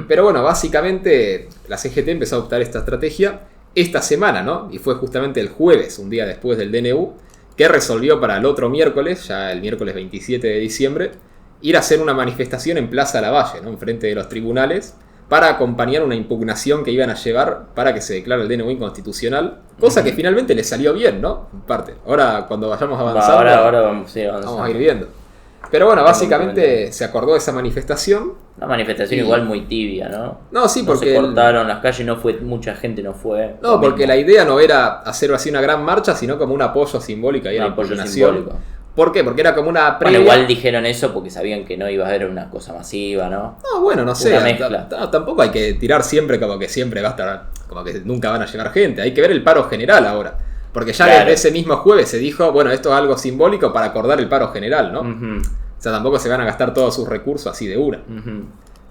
Pero bueno, básicamente la CGT empezó a adoptar esta estrategia esta semana, ¿no? Y fue justamente el jueves, un día después del DNU, que resolvió para el otro miércoles, ya el miércoles 27 de diciembre, ir a hacer una manifestación en Plaza Lavalle, ¿no? Enfrente de los tribunales, para acompañar una impugnación que iban a llevar para que se declare el DNU inconstitucional, cosa que finalmente le salió bien, ¿no? En parte. Ahora, cuando vayamos avanzando, ahora vamos a ir viendo. Pero bueno, básicamente se acordó de esa manifestación. Una manifestación igual muy tibia, ¿no? No, sí, porque... No se cortaron las calles, mucha gente no fue. No, porque la idea no era hacer así una gran marcha, sino como un apoyo simbólico ahí a la impugnación. Simbólico. ¿Por qué? Porque era como una previa... Bueno, igual dijeron eso porque sabían que no iba a haber una cosa masiva, ¿no? No, bueno, no sé. Una mezcla. Tampoco hay que tirar siempre como que siempre va a estar... Como que nunca van a llegar gente. Hay que ver el paro general ahora. Porque ya desde ese mismo jueves se dijo, bueno, esto es algo simbólico para acordar el paro general, ¿no? O sea, tampoco se van a gastar todos sus recursos así de una.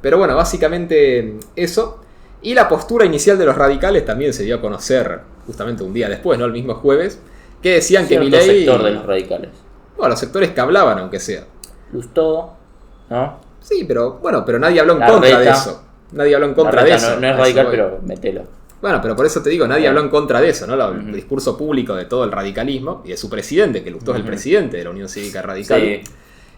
Pero bueno, básicamente eso. Y la postura inicial de los radicales también se dio a conocer justamente un día después, ¿no? El mismo jueves. Que decían que Milei... sector de los radicales. Bueno, los sectores que hablaban, aunque sea. Lustó, ¿no? Sí, pero nadie habló en contra de eso. Nadie habló en contra de eso. No es radical, pero mételo. Bueno, pero por eso te digo, nadie habló en contra de eso, ¿no? El discurso público de todo el radicalismo y de su presidente, que Lustó es el presidente de la Unión Cívica Radical,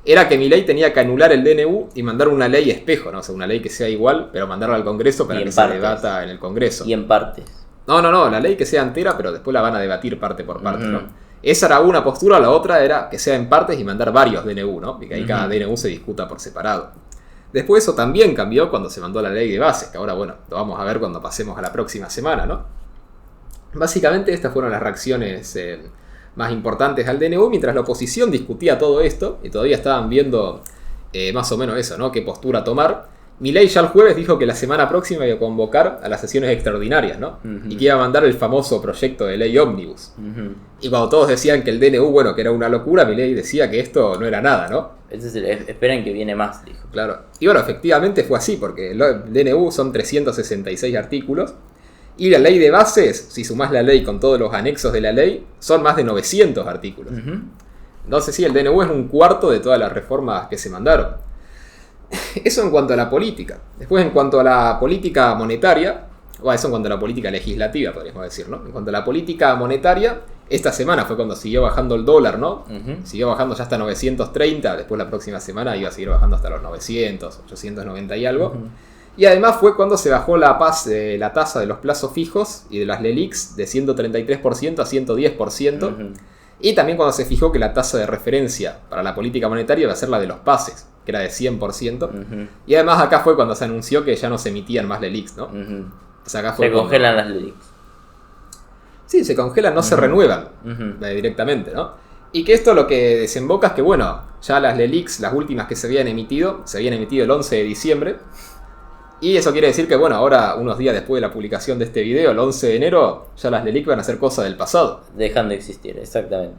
era que Milei tenía que anular el DNU y mandar una ley espejo, ¿no? O sea, una ley que sea igual, pero mandarla al Congreso para que se debata en el Congreso. Y en partes. No, la ley que sea entera, pero después la van a debatir parte por parte, ¿no? Esa era una postura, la otra era que sea en partes y mandar varios DNU, ¿no? Y que ahí cada DNU se discuta por separado. Después eso también cambió cuando se mandó la ley de bases, que ahora, bueno, lo vamos a ver cuando pasemos a la próxima semana, ¿no? Básicamente estas fueron las reacciones más importantes al DNU, mientras la oposición discutía todo esto, y todavía estaban viendo más o menos eso, ¿no? Qué postura tomar. Milei ya el jueves dijo que la semana próxima iba a convocar a las sesiones extraordinarias, ¿no? Y que iba a mandar el famoso proyecto de ley ómnibus. Y cuando todos decían que el DNU, bueno, que era una locura, Milei decía que esto no era nada, ¿no? Esperen que viene más, dijo. Claro. Y bueno, efectivamente fue así, porque el DNU son 366 artículos. Y la ley de bases, si sumás la ley con todos los anexos de la ley, son más de 900 artículos. Entonces sí, el DNU es un cuarto de todas las reformas que se mandaron. Eso en cuanto a la política. Después, en cuanto a la política monetaria, eso en cuanto a la política legislativa, podríamos decir, ¿no? En cuanto a la política monetaria, esta semana fue cuando siguió bajando el dólar, ¿no? Siguió bajando ya hasta 930, después la próxima semana iba a seguir bajando hasta los 900, 890 y algo. Y además fue cuando se bajó la tasa de los plazos fijos y de las LELIQs de 133% a 110%. Y también cuando se fijó que la tasa de referencia para la política monetaria iba a ser la de los pases, que era de 100%. Y además acá fue cuando se anunció que ya no se emitían más LELIQs, ¿no? O sea, acá fue se congelan las LELIQs. Sí, se congelan, no se renuevan directamente, ¿no? Y que esto lo que desemboca es que, bueno, ya las LELIQs, las últimas que se habían emitido el 11 de diciembre. Y eso quiere decir que, bueno, ahora, unos días después de la publicación de este video, el 11 de enero, ya las LELIQ van a ser cosa del pasado. Dejan de existir, exactamente.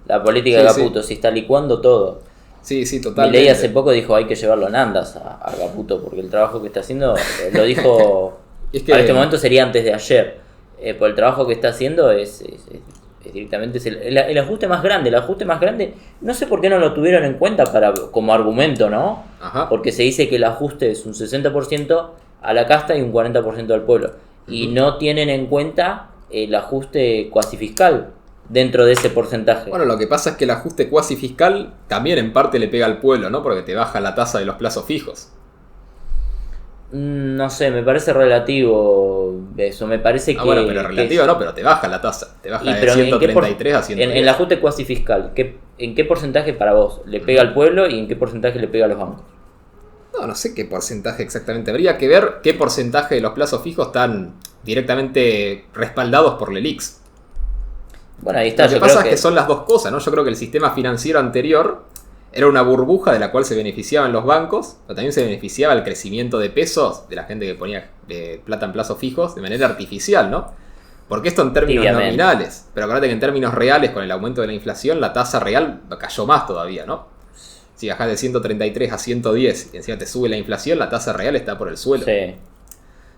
La política de Caputo se está licuando todo. Sí, totalmente. Milei hace poco dijo hay que llevarlo en andas a Caputo, porque el trabajo que está haciendo, lo dijo, es que, para este momento sería antes de ayer. Por el trabajo que está haciendo es directamente el ajuste más grande. El ajuste más grande, no sé por qué no lo tuvieron en cuenta como argumento, ¿no? Ajá. Porque se dice que el ajuste es un 60% a la casta y un 40% al pueblo. Y no tienen en cuenta el ajuste cuasi fiscal dentro de ese porcentaje. Bueno, lo que pasa es que el ajuste cuasi fiscal también en parte le pega al pueblo, ¿no? Porque te baja la tasa de los plazos fijos. No sé, me parece relativo eso, me parece que... Bueno, pero relativo no, pero te baja la tasa, te baja de 133 a 110. En el ajuste cuasi fiscal, ¿en qué porcentaje para vos le pega al pueblo y en qué porcentaje le pega a los bancos? No sé qué porcentaje exactamente, habría que ver qué porcentaje de los plazos fijos están directamente respaldados por LELIQs. Bueno, ahí está. Lo que pasa es que son las dos cosas, ¿no? Yo creo que el sistema financiero anterior era una burbuja de la cual se beneficiaban los bancos, pero también se beneficiaba el crecimiento de pesos de la gente que ponía plata en plazos fijos de manera artificial, ¿no? Porque esto en términos nominales, pero acuérdate que en términos reales, con el aumento de la inflación, la tasa real cayó más todavía, ¿no? Si bajás de 133 a 110 y encima te sube la inflación, la tasa real está por el suelo. Sí.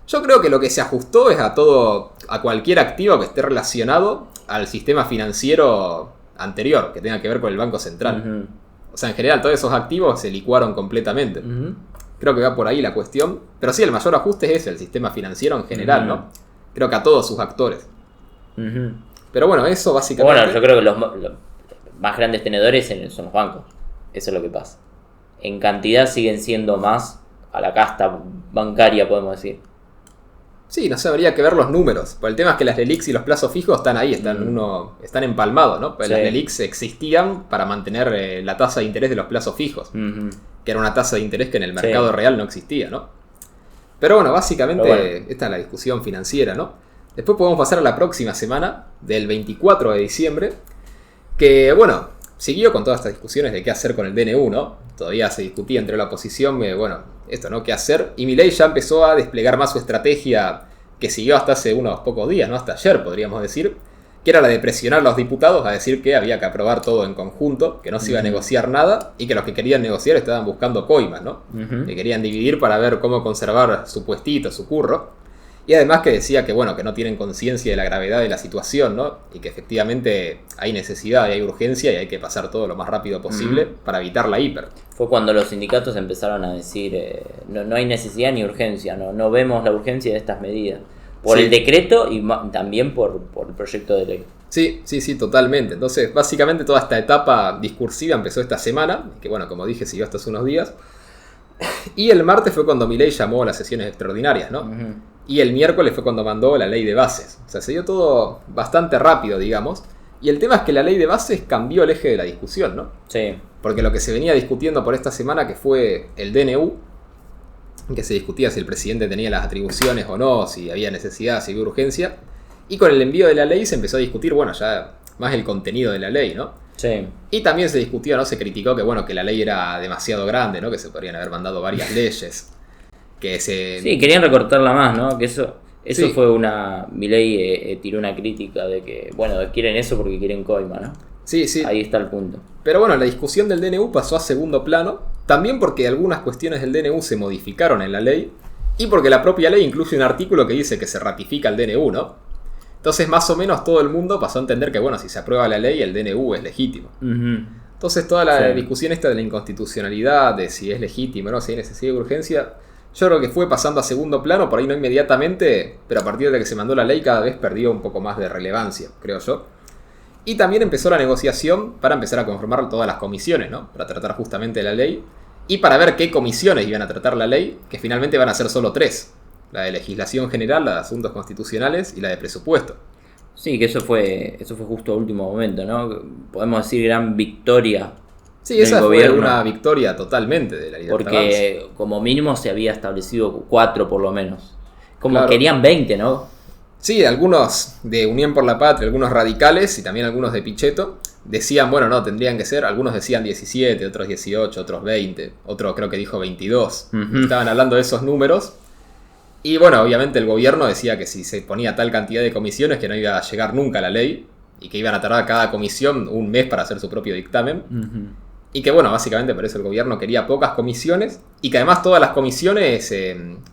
Yo creo que lo que se ajustó es a cualquier activo que esté relacionado al sistema financiero anterior, que tenga que ver con el Banco Central. Uh-huh. O sea, en general todos esos activos se licuaron completamente. Uh-huh. Creo que va por ahí la cuestión. Pero sí, el mayor ajuste es el sistema financiero en general, ¿no? Creo que a todos sus actores. Pero bueno, eso básicamente... Bueno, yo creo que los más grandes tenedores son los bancos. Eso es lo que pasa. En cantidad siguen siendo más a la casta bancaria, podemos decir. Sí, no sé, habría que ver los números. Porque el tema es que las LELIQs y los plazos fijos están ahí, están empalmados, ¿no? Pues las LELIQs existían para mantener la tasa de interés de los plazos fijos. Que era una tasa de interés que en el mercado real no existía, ¿no? Pero bueno, básicamente esta es la discusión financiera, ¿no? Después podemos pasar a la próxima semana, del 24 de diciembre, que, bueno, siguió con todas estas discusiones de qué hacer con el DNU, ¿no? Todavía se discutía entre la oposición, esto, ¿no? ¿Qué hacer? Y Milei ya empezó a desplegar más su estrategia que siguió hasta hace unos pocos días, ¿no? Hasta ayer, podríamos decir, que era la de presionar a los diputados a decir que había que aprobar todo en conjunto, que no se iba a negociar nada y que los que querían negociar estaban buscando coimas, ¿no? Que querían dividir para ver cómo conservar su puestito, su curro. Y además que decía que, bueno, que no tienen conciencia de la gravedad de la situación, ¿no? Y que efectivamente hay necesidad y hay urgencia y hay que pasar todo lo más rápido posible para evitar la hiper. Fue cuando los sindicatos empezaron a decir no hay necesidad ni urgencia, no vemos la urgencia de estas medidas. Por el decreto y también por el proyecto de ley. Sí, totalmente. Entonces, básicamente toda esta etapa discursiva empezó esta semana, que bueno, como dije, siguió hasta hace unos días. Y el martes fue cuando Milei llamó a las sesiones extraordinarias, ¿no? Y el miércoles fue cuando mandó la ley de bases. O sea, se dio todo bastante rápido, digamos. Y el tema es que la ley de bases cambió el eje de la discusión, ¿no? Sí. Porque lo que se venía discutiendo por esta semana, que fue el DNU, que se discutía si el presidente tenía las atribuciones o no, si había necesidad, si había urgencia. Y con el envío de la ley se empezó a discutir, bueno, ya más el contenido de la ley, ¿no? Sí. Y también se discutió, ¿no? Se criticó que, bueno, que la ley era demasiado grande, ¿no? Que se podrían haber mandado varias leyes. Sí, querían recortarla más, ¿no? Que eso fue Milei tiró una crítica de que, bueno, quieren eso porque quieren coima, ¿no? Sí. Ahí está el punto. Pero bueno, la discusión del DNU pasó a segundo plano, también porque algunas cuestiones del DNU se modificaron en la ley, y porque la propia ley incluye un artículo que dice que se ratifica el DNU, ¿no? Entonces, más o menos todo el mundo pasó a entender que, bueno, si se aprueba la ley, el DNU es legítimo. Entonces, toda la discusión esta de la inconstitucionalidad, de si es legítimo o no, si hay necesidad de urgencia, yo creo que fue pasando a segundo plano, por ahí no inmediatamente, pero a partir de que se mandó la ley cada vez perdió un poco más de relevancia, creo yo. Y también empezó la negociación para empezar a conformar todas las comisiones, ¿no? Para tratar justamente la ley y para ver qué comisiones iban a tratar la ley, que finalmente van a ser solo 3. La de legislación general, la de asuntos constitucionales y la de presupuesto. Sí, que eso fue justo a último momento, ¿no? Podemos decir gran victoria. Sí, esa fue una victoria totalmente de la Libertad Avanza. Porque como mínimo se había establecido 4 por lo menos. Como querían 20, ¿no? Sí, algunos de Unión por la Patria, algunos radicales y también algunos de Pichetto decían, bueno, no, tendrían que ser, algunos decían 17, otros 18, otros 20, otro creo que dijo 22. Estaban hablando de esos números. Y bueno, obviamente el gobierno decía que si se ponía tal cantidad de comisiones que no iba a llegar nunca la ley y que iban a tardar cada comisión un mes para hacer su propio dictamen. Y que bueno, básicamente por eso el gobierno quería pocas comisiones y que además todas las comisiones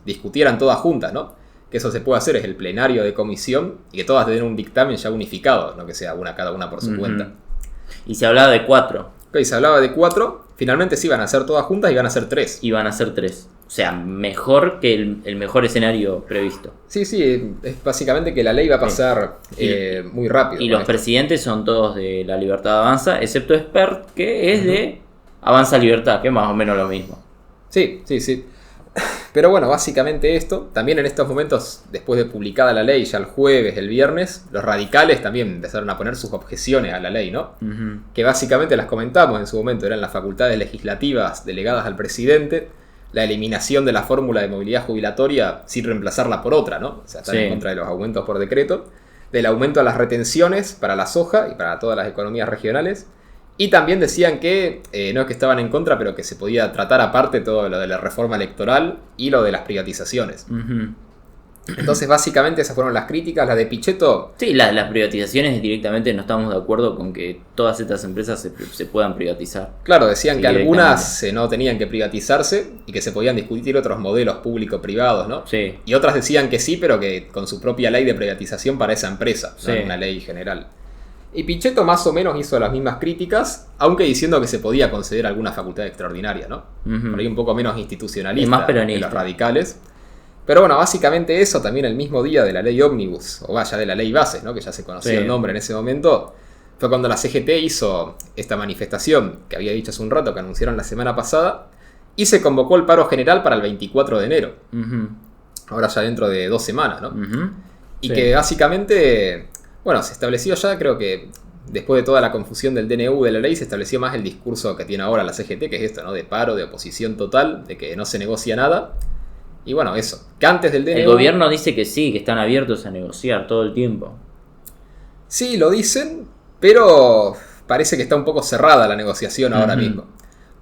discutieran todas juntas, ¿no? Que eso se puede hacer, es el plenario de comisión y que todas den un dictamen ya unificado, no que sea cada una por su cuenta. Y se hablaba de 4. Ok, se hablaba de 4, finalmente sí iban a ser todas juntas y iban a ser 3. Iban a ser 3. O sea, mejor que el mejor escenario previsto. Sí, es básicamente que la ley va a pasar muy rápido. Y los presidentes son todos de La Libertad Avanza, excepto Espert, que es de Avanza Libertad, que es más o menos lo mismo. Sí. Pero bueno, básicamente esto, también en estos momentos, después de publicada la ley, ya el jueves, el viernes, los radicales también empezaron a poner sus objeciones a la ley, ¿no? Que básicamente las comentamos en su momento, eran las facultades legislativas delegadas al presidente, la eliminación de la fórmula de movilidad jubilatoria sin reemplazarla por otra, ¿no? O sea, están en contra de los aumentos por decreto, del aumento a las retenciones para la soja y para todas las economías regionales. Y también decían que no es que estaban en contra, pero que se podía tratar aparte todo lo de la reforma electoral y lo de las privatizaciones. Entonces, básicamente, esas fueron las críticas. Las de Pichetto... Sí, las privatizaciones directamente no estamos de acuerdo con que todas estas empresas se puedan privatizar. Claro, decían que algunas no tenían que privatizarse y que se podían discutir otros modelos público-privados, ¿no? Sí. Y otras decían que sí, pero que con su propia ley de privatización para esa empresa, no una ley general. Y Pichetto más o menos hizo las mismas críticas, aunque diciendo que se podía conceder alguna facultad extraordinaria, ¿no? Por ahí un poco menos institucionalista más peronista que los radicales. Pero bueno, básicamente eso, también el mismo día de la ley Ómnibus, o vaya, de la ley Bases, ¿no? Que ya se conocía el nombre en ese momento, fue cuando la CGT hizo esta manifestación que había dicho hace un rato, que anunciaron la semana pasada, y se convocó el paro general para el 24 de enero. Ahora ya dentro de 2 semanas, ¿no? Y que básicamente, bueno, se estableció ya, creo que después de toda la confusión del DNU de la ley, se estableció más el discurso que tiene ahora la CGT, que es esto, ¿no? De paro, de oposición total, de que no se negocia nada. Y bueno, eso, que antes del DNU... El gobierno dice que sí, que están abiertos a negociar todo el tiempo. Sí, lo dicen, pero parece que está un poco cerrada la negociación ahora mismo.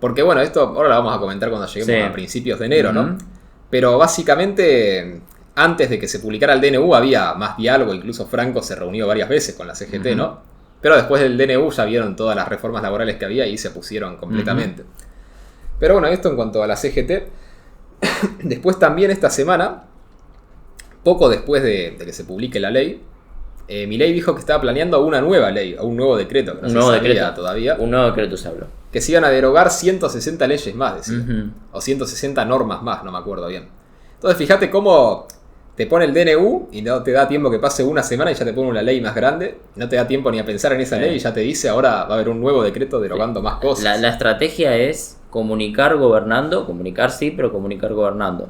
Porque bueno, esto ahora lo vamos a comentar cuando lleguemos a principios de enero, ¿no? Pero básicamente, antes de que se publicara el DNU había más diálogo, incluso Franco se reunió varias veces con la CGT, ¿no? Pero después del DNU ya vieron todas las reformas laborales que había y se pusieron completamente. Pero bueno, esto en cuanto a la CGT... Después también esta semana, poco después de que se publique la ley, Milei dijo que estaba planeando una nueva ley, o un nuevo decreto, que no se sabía todavía. Un nuevo decreto se habló. Que se iban a derogar 160 leyes más, decía. O 160 normas más, no me acuerdo bien. Entonces fíjate cómo te pone el DNU y no te da tiempo que pase una semana y ya te pone una ley más grande. No te da tiempo ni a pensar en esa ley y ya te dice ahora va a haber un nuevo decreto derogando más cosas. La estrategia es comunicar gobernando, comunicar sí, pero comunicar gobernando.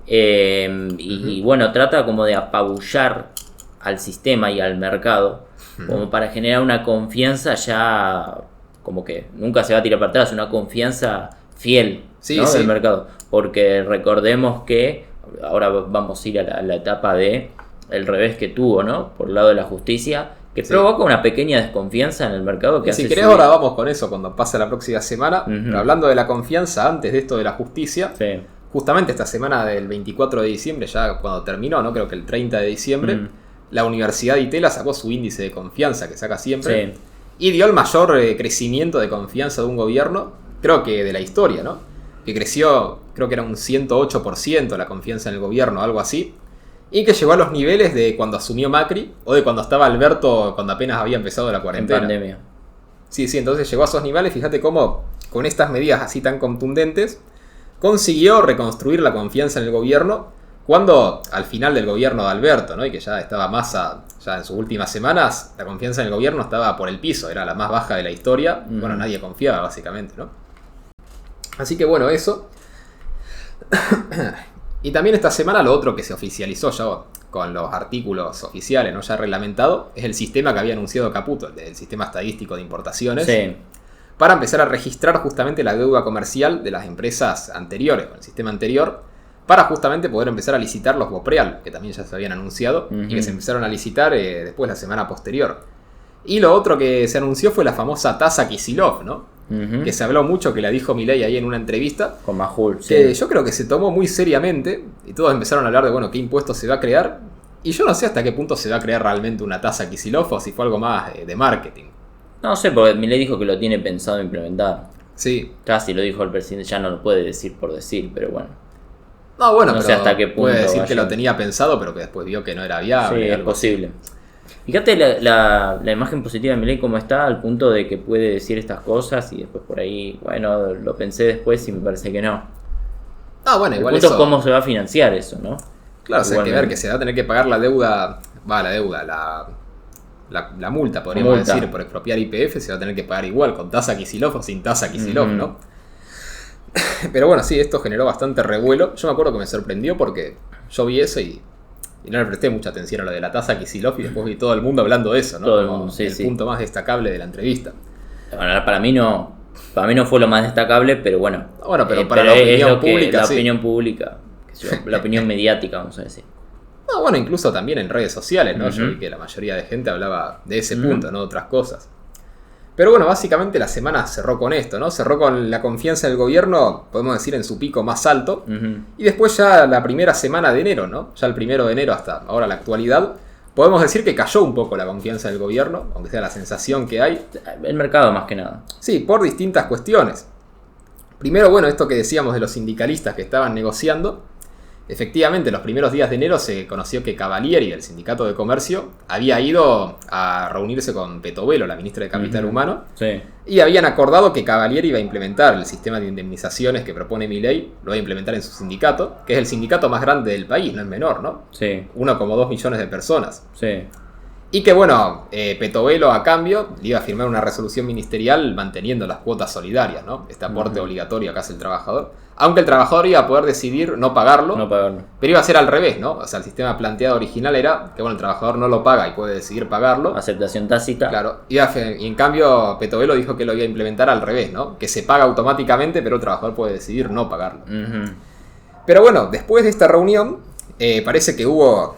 Y bueno, trata como de apabullar al sistema y al mercado, como para generar una confianza ya, como que nunca se va a tirar para atrás, una confianza fiel, ¿no? Del mercado. Porque recordemos que ahora vamos a ir a la etapa de el revés que tuvo, ¿no? Por el lado de la justicia, que provoca una pequeña desconfianza en el mercado. Que si querés ahora vamos con eso cuando pase la próxima semana. Pero hablando de la confianza antes de esto de la justicia, justamente esta semana del 24 de diciembre, ya cuando terminó, ¿no? Creo que el 30 de diciembre, la Universidad de Itela sacó su índice de confianza que saca siempre y dio el mayor crecimiento de confianza de un gobierno, creo que de la historia, ¿no? Que creció, creo que era un 108% la confianza en el gobierno, algo así. Y que llegó a los niveles de cuando asumió Macri o de cuando estaba Alberto, cuando apenas había empezado la cuarentena. En pandemia. Sí, entonces llegó a esos niveles. Fíjate cómo con estas medidas así tan contundentes consiguió reconstruir la confianza en el gobierno cuando al final del gobierno de Alberto, ¿no? Y que ya estaba ya en sus últimas semanas, la confianza en el gobierno estaba por el piso, era la más baja de la historia. Bueno, nadie confiaba básicamente, ¿no? Así que bueno, eso. Y también esta semana lo otro que se oficializó ya con los artículos oficiales, ¿no? Ya reglamentado, es el sistema que había anunciado Caputo, el sistema estadístico de importaciones, para empezar a registrar justamente la deuda comercial de las empresas anteriores, con el sistema anterior, para justamente poder empezar a licitar los BOPREAL, que también ya se habían anunciado, y que se empezaron a licitar después la semana posterior. Y lo otro que se anunció fue la famosa tasa Kicillof, ¿no? Ujú. que se habló mucho, que la dijo Milei ahí en una entrevista, Con Majul, que sí. yo creo que se tomó muy seriamente y todos empezaron a hablar de, bueno, qué impuesto se va a crear. Y yo no sé hasta qué punto se va a crear realmente una tasa Kicillof o si fue algo más de marketing. No sé, porque Milei dijo que lo tiene pensado implementar. Sí. Casi lo dijo el presidente, ya no lo puede decir por decir, pero bueno. No, bueno, No pero sé hasta qué punto puede decir que vaya. lo tenía pensado, pero que después vio que no era viable. Sí, es algo así. posible. Fíjate la imagen positiva de Milei cómo está, al punto de que puede decir estas cosas y después por ahí, bueno, lo pensé después y me parece que no. Ah, bueno, El igual punto es eso. cómo se va a financiar eso, ¿no? Claro, o sea, hay que ver Igualmente. que se va a tener que pagar la deuda. La multa, podríamos Multa. decir, por expropiar YPF, se va a tener que pagar igual, con tasa Kicillof o sin tasa Kicillof, Ujú. ¿no? Pero bueno, sí, esto generó bastante revuelo. Yo me acuerdo que me sorprendió porque yo vi eso y no le presté mucha atención a lo de la tasa Kicillof y después vi todo el mundo hablando de eso, ¿no? Todo el Como mundo, sí, el sí. punto más destacable de la entrevista. Bueno, para mí no fue lo más destacable, pero bueno. Bueno, pero para la es opinión lo que- pública, la sí. opinión pública, qué sé yo, la opinión mediática, vamos a decir. No, bueno, incluso también en redes sociales, ¿no? Yo Ujú. vi que la mayoría de gente hablaba de ese Ujú. punto, no de otras cosas. Pero bueno, básicamente la semana cerró con esto, ¿no? Cerró con la confianza del gobierno, podemos decir, en su pico más alto. Ujú. Y después ya la primera semana de enero, ¿no? Ya el 1 de enero hasta ahora la actualidad, podemos decir que cayó un poco la confianza del gobierno, aunque sea la sensación que hay. El mercado más que nada. Sí, por distintas cuestiones. Primero, bueno, esto que decíamos de los sindicalistas que estaban negociando. Efectivamente, los primeros días de enero se conoció que Cavalieri, del Sindicato de Comercio, había ido a reunirse con Petovelo, la ministra de Capital Ujú. Humano, Sí. y habían acordado que Cavalieri iba a implementar el sistema de indemnizaciones que propone Milei, lo va a implementar en su sindicato, que es el sindicato más grande del país, no es menor, ¿no? Sí. 1,2 millones de personas. Sí. Y que bueno, Petovelo a cambio le iba a firmar una resolución ministerial manteniendo las cuotas solidarias, ¿no? Este aporte Ujú. obligatorio que hace el trabajador. Aunque el trabajador iba a poder decidir no pagarlo, No pagarlo. pero iba a ser al revés, ¿no? O sea, el sistema planteado original era que bueno, el trabajador no lo paga y puede decidir pagarlo. Aceptación tácita. Claro, y en cambio Petovelo dijo que lo iba a implementar al revés, ¿no? Que se paga automáticamente, pero el trabajador puede decidir no pagarlo. Ujú. Pero bueno, después de esta reunión, parece que hubo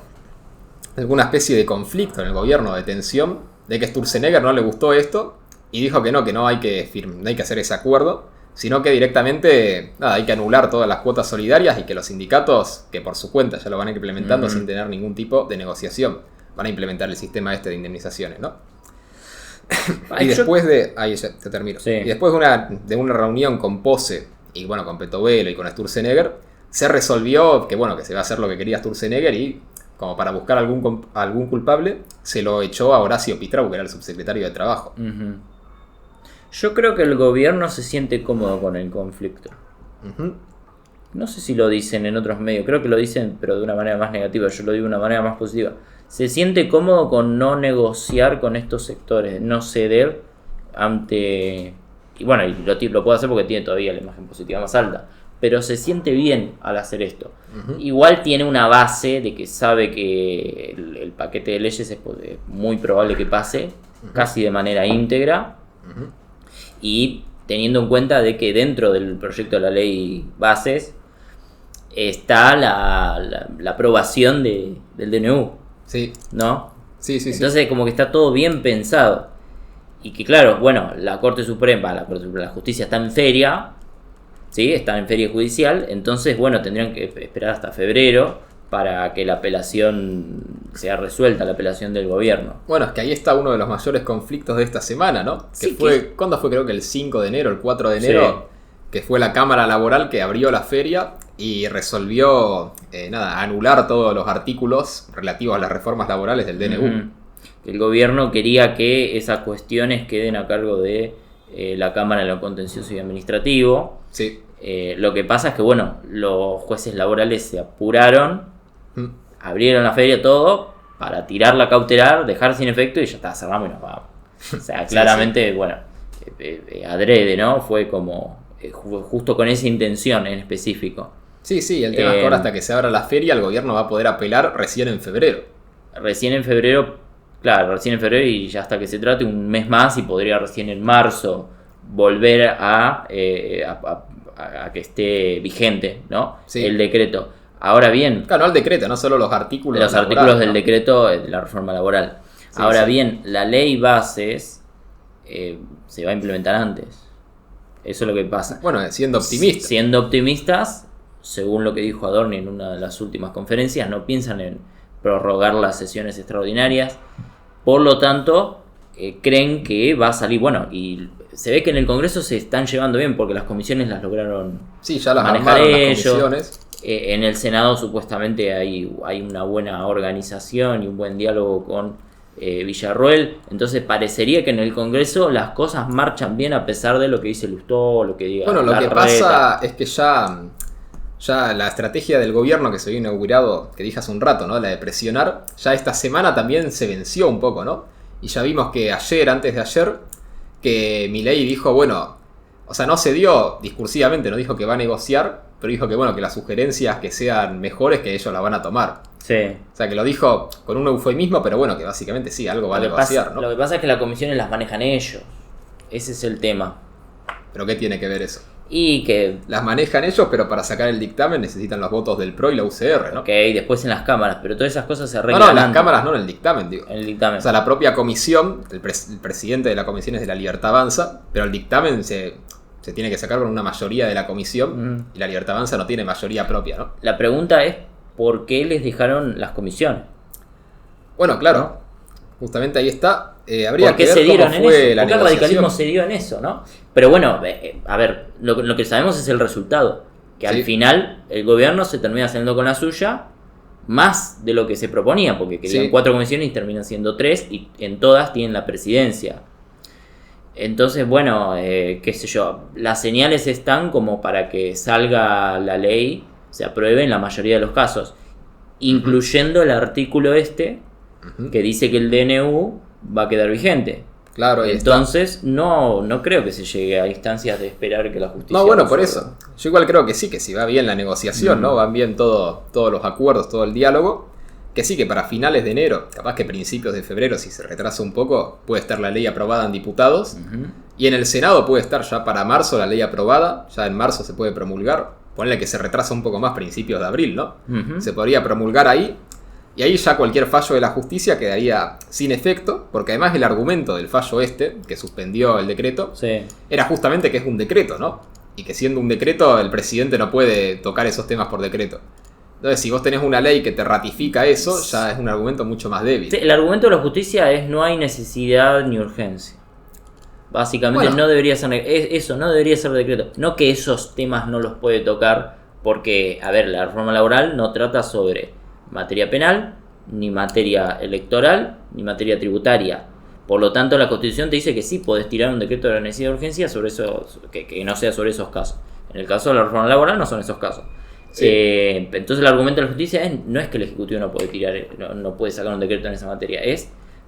alguna especie de conflicto en el gobierno, de tensión, de que Sturzenegger no le gustó esto y dijo que no hay que no hay que hacer ese acuerdo, sino que directamente nada, hay que anular todas las cuotas solidarias y que los sindicatos, que por su cuenta ya lo van a ir implementando Ujú. sin tener ningún tipo de negociación, van a implementar el sistema este de indemnizaciones, ¿no? Ay, Y yo- después de... Ahí ya te termino. Sí. Y después de una reunión con Pose y bueno, con Petovelo y con Sturzenegger, se resolvió que bueno, que se va a hacer lo que quería Sturzenegger y como para buscar algún culpable, se lo echó a Horacio Pitrau, que era el subsecretario de Trabajo. Ujú. Yo creo que el gobierno se siente cómodo con el conflicto. Ujú. No sé si lo dicen en otros medios, creo que lo dicen, pero de una manera más negativa. Yo lo digo de una manera más positiva. Se siente cómodo con no negociar con estos sectores, no ceder ante. Y bueno, y lo puede hacer porque tiene todavía la imagen positiva más alta. Pero se siente bien al hacer esto. Ujú. Igual tiene una base de que sabe que el paquete de leyes es muy probable que pase, casi de manera íntegra. Ujú. Y teniendo en cuenta de que dentro del proyecto de la ley bases está la aprobación del DNU, Sí, ¿no? sí, sí, sí. Entonces como que está todo bien pensado. Y que claro, bueno, la Corte Suprema, la justicia está en feria, ¿sí? Está en feria judicial, entonces bueno, tendrían que esperar hasta febrero para que la apelación sea resuelta, la apelación del gobierno. Bueno, es que ahí está uno de los mayores conflictos de esta semana, ¿no? Que Sí, fue, ¿cuándo fue? Creo que el 5 de enero, el 4 de enero, que fue la Cámara Laboral que abrió la feria y resolvió, anular todos los artículos relativos a las reformas laborales del DNU. Ujú. El gobierno quería que esas cuestiones queden a cargo de la Cámara de lo Contencioso y Administrativo. Sí. Lo que pasa es que, bueno, los jueces laborales se apuraron, Mm. abrieron la feria todo para tirarla cautelar, dejar sin efecto y ya está, cerramos y nos vamos. O sea, Sí, claramente, bueno, adrede, ¿no? Fue como justo con esa intención en específico. Sí, sí, el tema es que ahora hasta que se abra la feria el gobierno va a poder apelar recién en febrero. Recién en febrero, claro, recién en febrero y ya hasta que se trate un mes más y podría recién en marzo volver a que esté vigente, ¿no? Sí. El decreto. Ahora bien, Claro, no el decreto, no solo los artículos. los laborales, artículos del ¿no? decreto de la reforma laboral. Sí, Ahora sí. bien, la ley bases se va a implementar antes. Eso es lo que pasa. Bueno, siendo optimistas. Siendo optimistas, según lo que dijo Adorni en una de las últimas conferencias, no piensan en prorrogar las sesiones extraordinarias. Por lo tanto, creen que va a salir, bueno, y se ve que en el Congreso se están llevando bien porque las comisiones las lograron ya las manejar armaron ellos. Las comisiones. En el Senado supuestamente hay una buena organización y un buen diálogo con Villarroel. Entonces parecería que en el Congreso las cosas marchan bien a pesar de lo que dice Lustó, lo que diga Bueno, lo que Larreta. pasa es que ya la estrategia del gobierno que se había inaugurado, que dije hace un rato, ¿no? La de presionar, ya esta semana también se venció un poco, ¿no? Y ya vimos que antes de ayer, que Milei dijo, bueno, o sea, no se dio discursivamente, no dijo que va a negociar, pero dijo que bueno, que las sugerencias que sean mejores, que ellos las van a tomar. Sí. O sea, que lo dijo con un eufemismo, pero bueno, que básicamente sí, algo va a negociar, ¿no? Lo que pasa es que las comisiones las manejan ellos. Ese es el tema. ¿Pero qué tiene que ver eso? Y que... Las manejan ellos, pero para sacar el dictamen necesitan los votos del PRO y la UCR, ¿no? Ok, después en las cámaras, pero todas esas cosas se arreglan. No, en las cámaras no, en el dictamen, digo. En el dictamen. O sea, la propia comisión, el presidente de la comisión es de la Libertad Avanza, pero el dictamen se tiene que sacar con una mayoría de la comisión y la Libertad Avanza no tiene mayoría propia, ¿no? La pregunta es, ¿por qué les dejaron las comisiones? Bueno, claro, justamente ahí está. Habría ¿Por qué que ver se dieron cómo fue en la eso? ¿Por qué el negociación? radicalismo se dio en eso, no? Pero bueno, a ver, lo que sabemos es el resultado. Que al final el gobierno se termina haciendo con la suya más de lo que se proponía, porque querían 4 comisiones y terminan siendo 3 y en todas tienen la presidencia. Entonces, bueno, qué sé yo, las señales están como para que salga la ley, se apruebe en la mayoría de los casos, incluyendo el artículo que dice que el DNU va a quedar vigente. Claro, ahí entonces no creo que se llegue a instancias de esperar que la justicia... No, bueno, por eso. Yo igual creo que sí, que si va bien la negociación, ¿no? Van bien todos los acuerdos, todo el diálogo. Que sí, que para finales de enero, capaz que principios de febrero, si se retrasa un poco, puede estar la ley aprobada en diputados. Y en el Senado puede estar ya para marzo la ley aprobada. Ya en marzo se puede promulgar. Ponle que se retrasa un poco más, principios de abril, ¿no? Se podría promulgar ahí. Y ahí ya cualquier fallo de la justicia quedaría sin efecto, porque además el argumento del fallo que suspendió el decreto, era justamente que es un decreto, ¿no? Y que siendo un decreto, el presidente no puede tocar esos temas por decreto. Entonces, si vos tenés una ley que te ratifica eso, ya es un argumento mucho más débil. Sí, el argumento de la justicia es no hay necesidad ni urgencia. Básicamente no debería ser eso, no debería ser decreto. No que esos temas no los puede tocar, porque, a ver, la reforma laboral no trata sobre materia penal, ni materia electoral, ni materia tributaria. Por lo tanto, la Constitución te dice que sí podés tirar un decreto de la necesidad de urgencia sobre eso, que no sea sobre esos casos. En el caso de la reforma laboral no son esos casos. Sí. Entonces el argumento de la justicia no es que el Ejecutivo no puede tirar, no puede sacar un decreto en esa materia.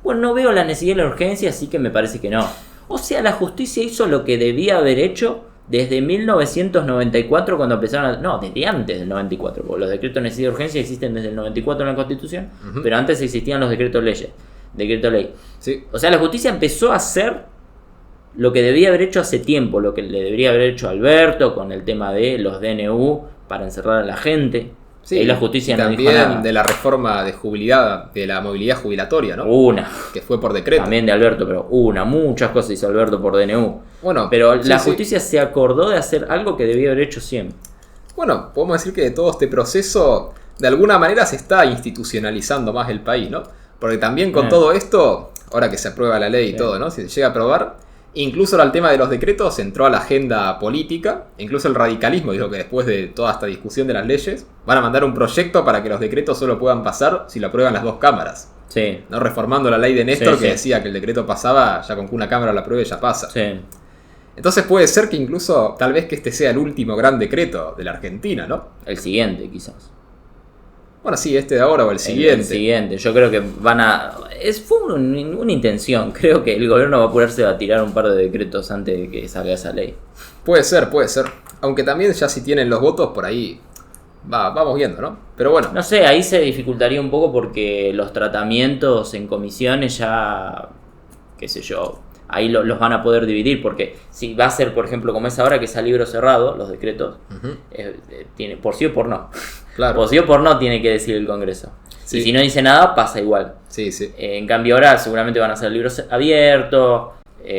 Bueno, no veo la necesidad de la urgencia, así que me parece que no. O sea, la justicia hizo lo que debía haber hecho desde 1994 cuando empezaron desde antes del 94, porque los decretos de necesidad de urgencia existen desde el 94 en la Constitución, pero antes existían los decreto ley. Sí. O sea, la justicia empezó a hacer lo que debía haber hecho hace tiempo, lo que le debería haber hecho Alberto con el tema de los DNU para encerrar a la gente. Sí, y la justicia y no también dijo nada. De la reforma de la movilidad jubilatoria, ¿no? Que fue por decreto. También de Alberto, pero muchas cosas hizo Alberto por DNU. Bueno, pero la justicia se acordó de hacer algo que debía haber hecho siempre. Bueno, podemos decir que de todo este proceso, de alguna manera se está institucionalizando más el país, ¿no? Porque también con todo esto, ahora que se aprueba la ley y todo, ¿no? Si se llega a aprobar, incluso el tema de los decretos entró a la agenda política. Incluso el radicalismo dijo que después de toda esta discusión de las leyes, van a mandar un proyecto para que los decretos solo puedan pasar si lo aprueban las dos cámaras. Sí. ¿No? Reformando la ley de Néstor que decía que el decreto pasaba, ya con que una cámara lo apruebe ya pasa. Sí. Entonces puede ser que incluso, tal vez que este sea el último gran decreto de la Argentina, ¿no? El siguiente, quizás. Bueno, sí, este de ahora o el siguiente. El siguiente, yo creo que fue una intención. Creo que el gobierno va a apurarse a tirar un par de decretos antes de que salga esa ley. Puede ser. Aunque también ya si tienen los votos por ahí, vamos viendo, ¿no? Pero bueno. No sé, ahí se dificultaría un poco porque los tratamientos en comisiones ya, qué sé yo, ahí los van a poder dividir. Porque si va a ser, por ejemplo, como es ahora que es a libro cerrado, los decretos, tiene por sí o por no. Claro. Por sí o por no tiene que decir el Congreso. Sí. Y si no dice nada, pasa igual. Sí. En cambio ahora seguramente van a ser libros abiertos.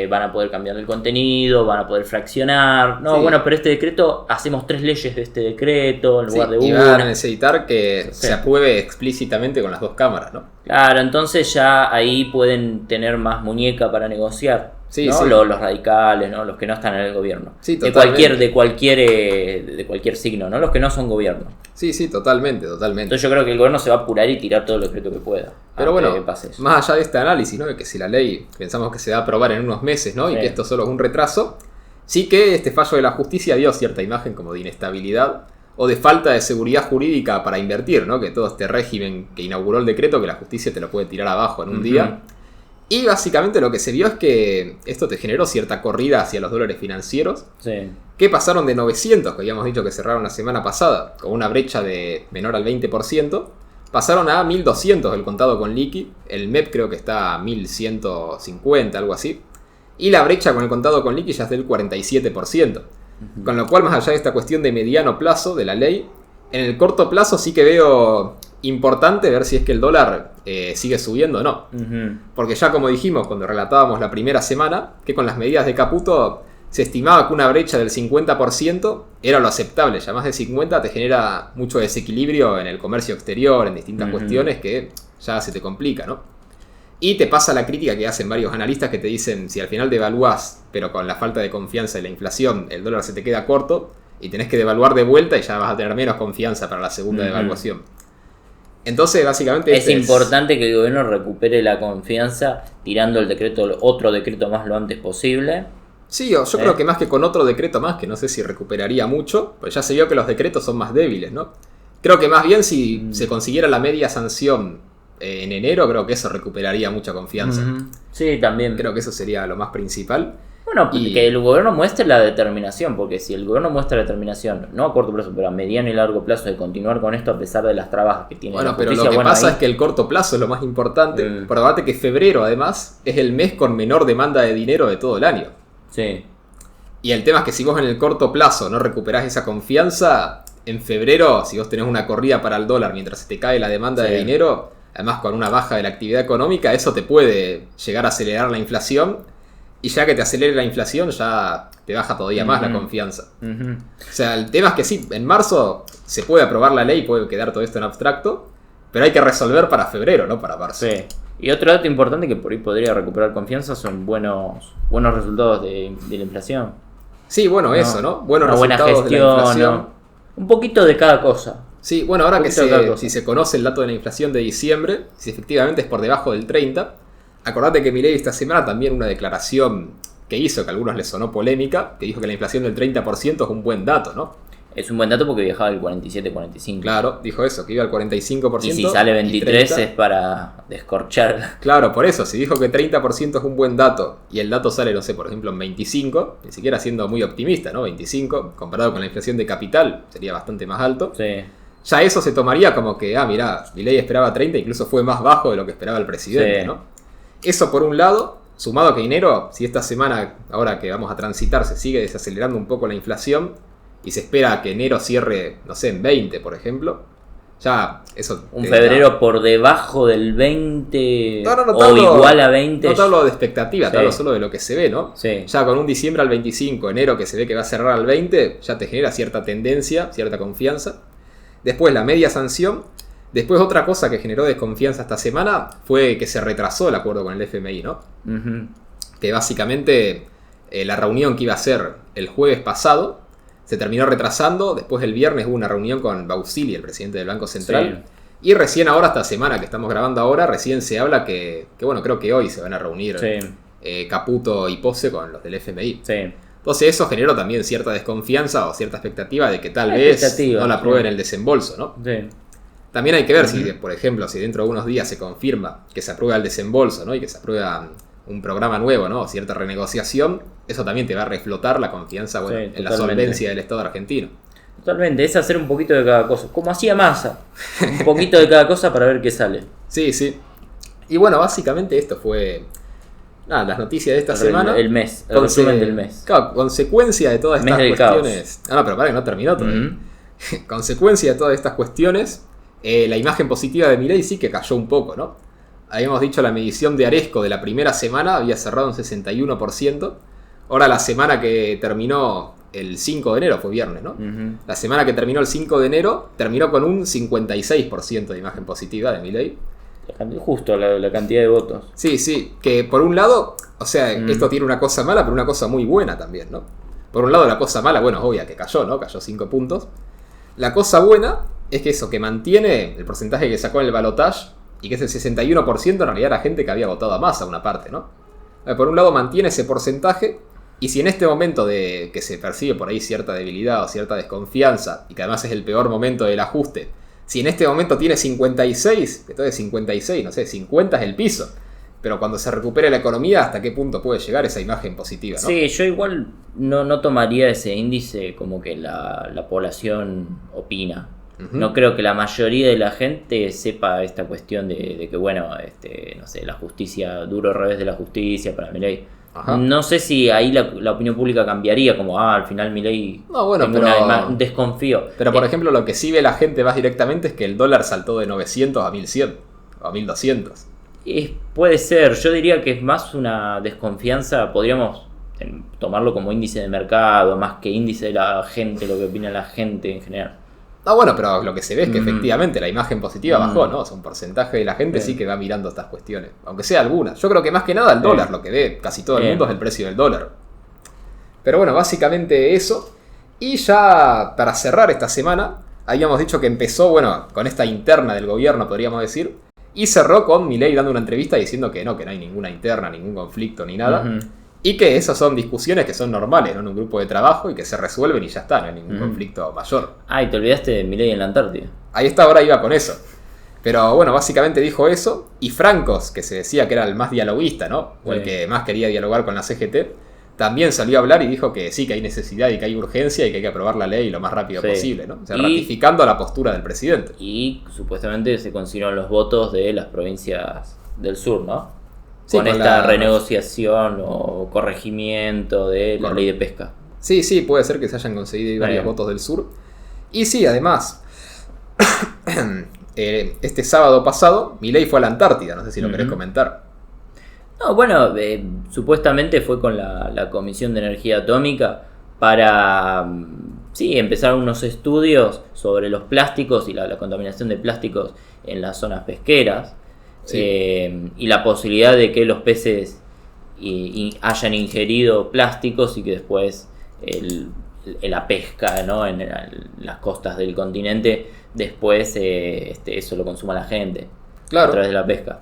van a poder cambiar el contenido, van a poder fraccionar. No, Sí. bueno, pero este decreto, hacemos 3 leyes de este decreto en lugar de y una. van a necesitar que Sí. se apruebe explícitamente con las dos cámaras, ¿no? Claro, entonces ya ahí pueden tener más muñeca para negociar. Sí, ¿no? sí. Los radicales, ¿no? Los que no están en el gobierno. Sí, de totalmente. cualquier signo, ¿no? Los que no son gobierno. Sí, totalmente. Entonces yo creo que el gobierno se va a apurar y tirar todo el decreto que pueda. Pero antes de bueno, que pase eso. más allá de este análisis, ¿no? De que si la ley pensamos que se va a aprobar en unos meses, ¿no? Y Sí. que esto solo es un retraso, sí que este fallo de la justicia dio cierta imagen como de inestabilidad o de falta de seguridad jurídica para invertir, ¿no? Que todo este régimen que inauguró el decreto, que la justicia te lo puede tirar abajo en un día. Y básicamente lo que se vio es que esto te generó cierta corrida hacia los dólares financieros, Sí. que pasaron de 900, que habíamos dicho que cerraron la semana pasada, con una brecha de menor al 20%, pasaron a 1200 el contado con liqui, el MEP creo que está a 1150, algo así, y la brecha con el contado con liqui ya es del 47%. Con lo cual, más allá de esta cuestión de mediano plazo de la ley, en el corto plazo sí que veo importante ver si es que el dólar sigue subiendo o no. Porque ya como dijimos cuando relatábamos la primera semana, que con las medidas de Caputo se estimaba que una brecha del 50% era lo aceptable. Ya más de 50 te genera mucho desequilibrio en el comercio exterior, en distintas cuestiones que ya se te complica, ¿no? Y te pasa la crítica que hacen varios analistas que te dicen, si al final devaluás, pero con la falta de confianza y la inflación, el dólar se te queda corto y tenés que devaluar de vuelta y ya vas a tener menos confianza para la segunda devaluación. Entonces, básicamente... Es importante que el gobierno recupere la confianza tirando el decreto, otro decreto más lo antes posible. Sí, yo creo que más que con otro decreto más, que no sé si recuperaría mucho, pues ya se vio que los decretos son más débiles, ¿no? Creo que más bien si se consiguiera la media sanción en enero, creo que eso recuperaría mucha confianza. Sí, también. Creo que eso sería lo más principal. Bueno, que el gobierno muestre la determinación, porque si el gobierno muestra determinación, no a corto plazo, pero a mediano y largo plazo, de continuar con esto a pesar de las trabas que tiene Bueno, la pero justicia, lo que pasa ahí- es que el corto plazo es lo más importante. Pero date que febrero, además, es el mes con menor demanda de dinero de todo el año. Sí. Y el tema es que si vos en el corto plazo no recuperás esa confianza, en febrero, si vos tenés una corrida para el dólar mientras se te cae la demanda de dinero, además con una baja de la actividad económica, eso te puede llegar a acelerar la inflación. Y ya que te acelere la inflación, ya te baja todavía más la confianza. O sea, el tema es que sí, en marzo se puede aprobar la ley, puede quedar todo esto en abstracto, pero hay que resolver para febrero, no para marzo. Sí. Y otro dato importante que por ahí podría recuperar confianza son buenos resultados de la inflación. Sí, bueno, eso, ¿no? Buenos una buena resultados de la gestión, inflación. ¿no? Un poquito de cada cosa. Sí, bueno, ahora que Un poquito de cada cosa. si se conoce el dato de la inflación de diciembre, si efectivamente es por debajo del 30, acordate que Milei esta semana también una declaración que hizo, que a algunos les sonó polémica, que dijo que la inflación del 30% es un buen dato, ¿no? Es un buen dato porque viajaba del 47-45. Claro, dijo eso, que iba al 45%. Y si sale 23 30. es para descorchar. Claro, por eso, si dijo que 30% es un buen dato y el dato sale, no sé, por ejemplo en 25, ni siquiera siendo muy optimista, ¿no? 25, comparado con la inflación de capital, sería bastante más alto. Sí. Ya eso se tomaría como que, mirá, Milei esperaba 30, incluso fue más bajo de lo que esperaba el presidente, Sí. ¿no? Eso por un lado, sumado a que enero, si esta semana, ahora que vamos a transitar, se sigue desacelerando un poco la inflación y se espera que enero cierre, no sé, en 20, por ejemplo, ya eso... Un febrero por debajo del 20 o hablo- igual a 20. No te hablo de expectativa, Sí. te hablo solo de lo que se ve, ¿no? Sí. Ya con un diciembre al 25, enero que se ve que va a cerrar al 20, ya te genera cierta tendencia, cierta confianza. Después la media sanción. Después otra cosa que generó desconfianza esta semana fue que se retrasó el acuerdo con el FMI, ¿no? Que básicamente la reunión que iba a ser el jueves pasado se terminó retrasando. Después el viernes hubo una reunión con Bausili, el presidente del Banco Central. Sí. Y recién ahora, esta semana que estamos grabando ahora, recién se habla que bueno, creo que hoy se van a reunir Caputo y Pose con los del FMI. Sí. Entonces eso generó también cierta desconfianza o cierta expectativa de que tal vez no la aprueben el desembolso, ¿no? Sí. También hay que ver si, por ejemplo, si dentro de unos días se confirma que se aprueba el desembolso, ¿no? Y que se aprueba un programa nuevo, ¿no? Cierta renegociación, eso también te va a reflotar la confianza en la solvencia del Estado argentino. Totalmente, es hacer un poquito de cada cosa, como hacía Massa, un poquito de cada cosa para ver qué sale. Sí, sí. Y bueno, básicamente esto fue las noticias de esta semana. El mes, el resumen del mes. Claro, consecuencia de todas estas cuestiones. No, pero para que no terminó todavía. Consecuencia de todas estas cuestiones, la imagen positiva de Milei sí que cayó un poco, ¿no? Habíamos dicho la medición de Aresco de la primera semana había cerrado en 61%. Ahora la semana que terminó el 5 de enero, fue viernes, ¿no? La semana que terminó el 5 de enero terminó con un 56% de imagen positiva de Milei. Justo la cantidad de votos. Sí, sí, que por un lado, o sea, esto tiene una cosa mala, pero una cosa muy buena también, ¿no? Por un lado la cosa mala, bueno, es obvia que cayó, ¿no? Cayó 5 puntos. La cosa buena es que eso, que mantiene el porcentaje que sacó en el balotaje y que es el 61%, en realidad era gente que había votado a Massa, una parte, ¿no? Por un lado mantiene ese porcentaje, y si en este momento de que se percibe por ahí cierta debilidad o cierta desconfianza, y que además es el peor momento del ajuste, si en este momento tiene 56, entonces 56, no sé, 50 es el piso. Pero cuando se recupere la economía, ¿hasta qué punto puede llegar esa imagen positiva, ¿no? Sí, yo igual no tomaría ese índice como que la población opina. No creo que la mayoría de la gente sepa esta cuestión de que, bueno, no sé, la justicia, duro revés de la justicia para Milei. No sé si ahí la opinión pública cambiaría, como, al final Milei... No, bueno, pero... un desconfío. Pero, por ejemplo, lo que sí ve la gente más directamente es que el dólar saltó de 900 a 1100, o a 1200. Puede ser, yo diría que es más una desconfianza, podríamos tomarlo como índice de mercado, más que índice de la gente, lo que opina la gente en general. No, bueno, pero lo que se ve es que efectivamente la imagen positiva bajó, ¿no? O sea, un porcentaje de la gente sí que va mirando estas cuestiones, aunque sea algunas. Yo creo que más que nada el dólar, lo que ve casi todo el mundo es el precio del dólar. Pero bueno, básicamente eso. Y ya para cerrar esta semana, habíamos dicho que empezó, bueno, con esta interna del gobierno, podríamos decir, y cerró con Milei dando una entrevista diciendo que no hay ninguna interna, ningún conflicto ni nada. Y que esas son discusiones que son normales, ¿no? En un grupo de trabajo y que se resuelven y ya está, no hay ningún conflicto mayor. Y te olvidaste de Milei en la Antártida. Ahí está, ahora iba con eso. Pero bueno, básicamente dijo eso. Y Francos, que se decía que era el más dialoguista, ¿no? O el que más quería dialogar con la CGT, también salió a hablar y dijo que sí, que hay necesidad y que hay urgencia y que hay que aprobar la ley lo más rápido posible, ¿no? O sea, ratificando la postura del presidente. Y supuestamente se consiguieron los votos de las provincias del sur, ¿no? Sí, con esta renegociación o corregimiento de la ley de pesca. Sí, puede ser que se hayan conseguido varios votos del sur. Y sí, además, este sábado pasado, Milei fue a la Antártida, no sé si lo querés comentar. No, bueno, supuestamente fue con la Comisión de Energía Atómica para empezar unos estudios sobre los plásticos y la contaminación de plásticos en las zonas pesqueras. Y la posibilidad de que los peces hayan ingerido plásticos y que después la pesca, ¿no? en las costas del continente después eso lo consuma la gente a través de la pesca,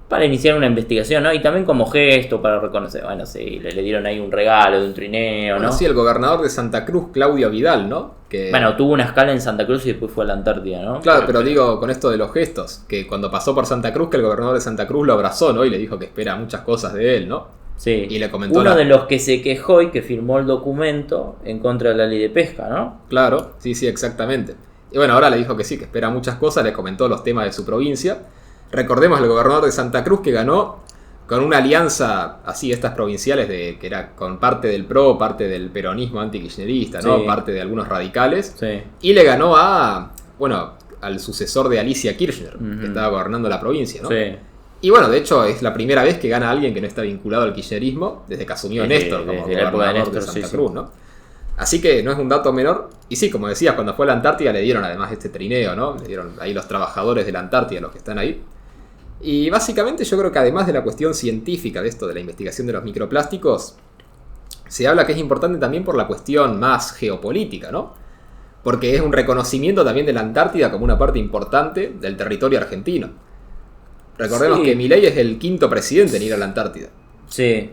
para iniciar una investigación, ¿no? Y también como gesto para reconocer, bueno, sí, le dieron ahí un regalo de un trineo, ¿no? Bueno, sí, el gobernador de Santa Cruz, Claudio Vidal, ¿no? Que... Bueno, tuvo una escala en Santa Cruz y después fue a la Antártida, ¿no? Claro, pero digo, con esto de los gestos, que cuando pasó por Santa Cruz, que el gobernador de Santa Cruz lo abrazó, ¿no? Y le dijo que espera muchas cosas de él, ¿no? Sí. Y le comentó uno de los que se quejó y que firmó el documento en contra de la ley de pesca, ¿no? Claro, sí, exactamente. Y bueno, ahora le dijo que sí, que espera muchas cosas, le comentó los temas de su provincia. Recordemos el gobernador de Santa Cruz que ganó con una alianza así, estas provinciales, que era con parte del PRO, parte del peronismo antikirchnerista, ¿no? Parte de algunos radicales. Sí. Y le ganó al sucesor de Alicia Kirchner, que estaba gobernando la provincia, ¿no? Sí. Y bueno, de hecho es la primera vez que gana alguien que no está vinculado al kirchnerismo desde que asumió Néstor como gobernador de Santa Cruz, ¿no? Así que no es un dato menor. Y sí, como decías, cuando fue a la Antártida le dieron además este trineo, ¿no? Le dieron ahí los trabajadores de la Antártida, los que están ahí. Y básicamente yo creo que además de la cuestión científica de esto, de la investigación de los microplásticos, se habla que es importante también por la cuestión más geopolítica, ¿no? Porque es un reconocimiento también de la Antártida como una parte importante del territorio argentino. Recordemos que Milei es el 5º presidente en ir a la Antártida. Sí.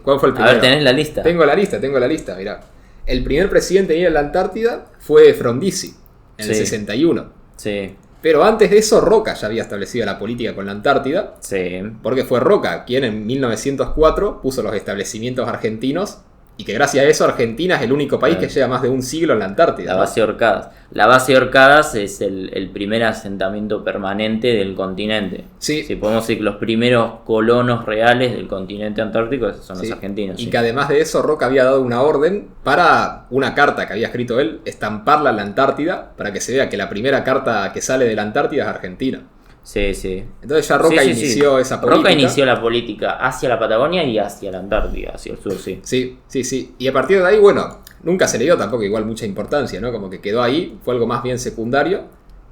¿Cuál fue el primero? A ver, ¿tenés la lista? Tengo la lista, mirá. El primer presidente en ir a la Antártida fue Frondizi, en el 61. Sí. Pero antes de eso, Roca ya había establecido la política con la Antártida. Sí. Porque fue Roca quien en 1904 puso los establecimientos argentinos. Y que gracias a eso Argentina es el único país que lleva más de un siglo en la Antártida. La base de Orcadas. La base de Orcadas es el primer asentamiento permanente del continente. Sí. Si podemos decir que los primeros colonos reales del continente antártico son los argentinos. Y que además de eso Roca había dado una orden para una carta que había escrito él, estamparla en la Antártida para que se vea que la primera carta que sale de la Antártida es argentina. Sí, sí. Entonces ya Roca inició esa política. Roca inició la política hacia la Patagonia y hacia la Antártida, hacia el sur, sí. Sí. Y a partir de ahí, bueno, nunca se le dio tampoco igual mucha importancia, ¿no? Como que quedó ahí, fue algo más bien secundario.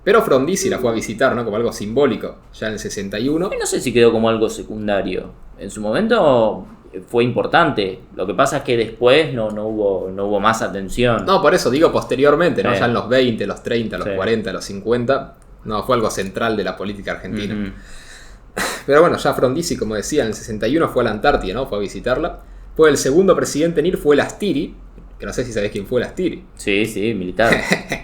Pero Frondizi la fue a visitar, ¿no? Como algo simbólico, ya en el 61. No sé si quedó como algo secundario. En su momento fue importante. Lo que pasa es que después no hubo más atención. No, por eso digo posteriormente, ¿no? Ya en los 20, los 30, los 40, los 50... No, fue algo central de la política argentina. Pero bueno, ya Frondizi, como decía, en el 61 fue a la Antártida, ¿no? Fue a visitarla. Fue el segundo presidente en ir, fue Lastiri, que no sé si sabés quién fue Lastiri. Sí, militar.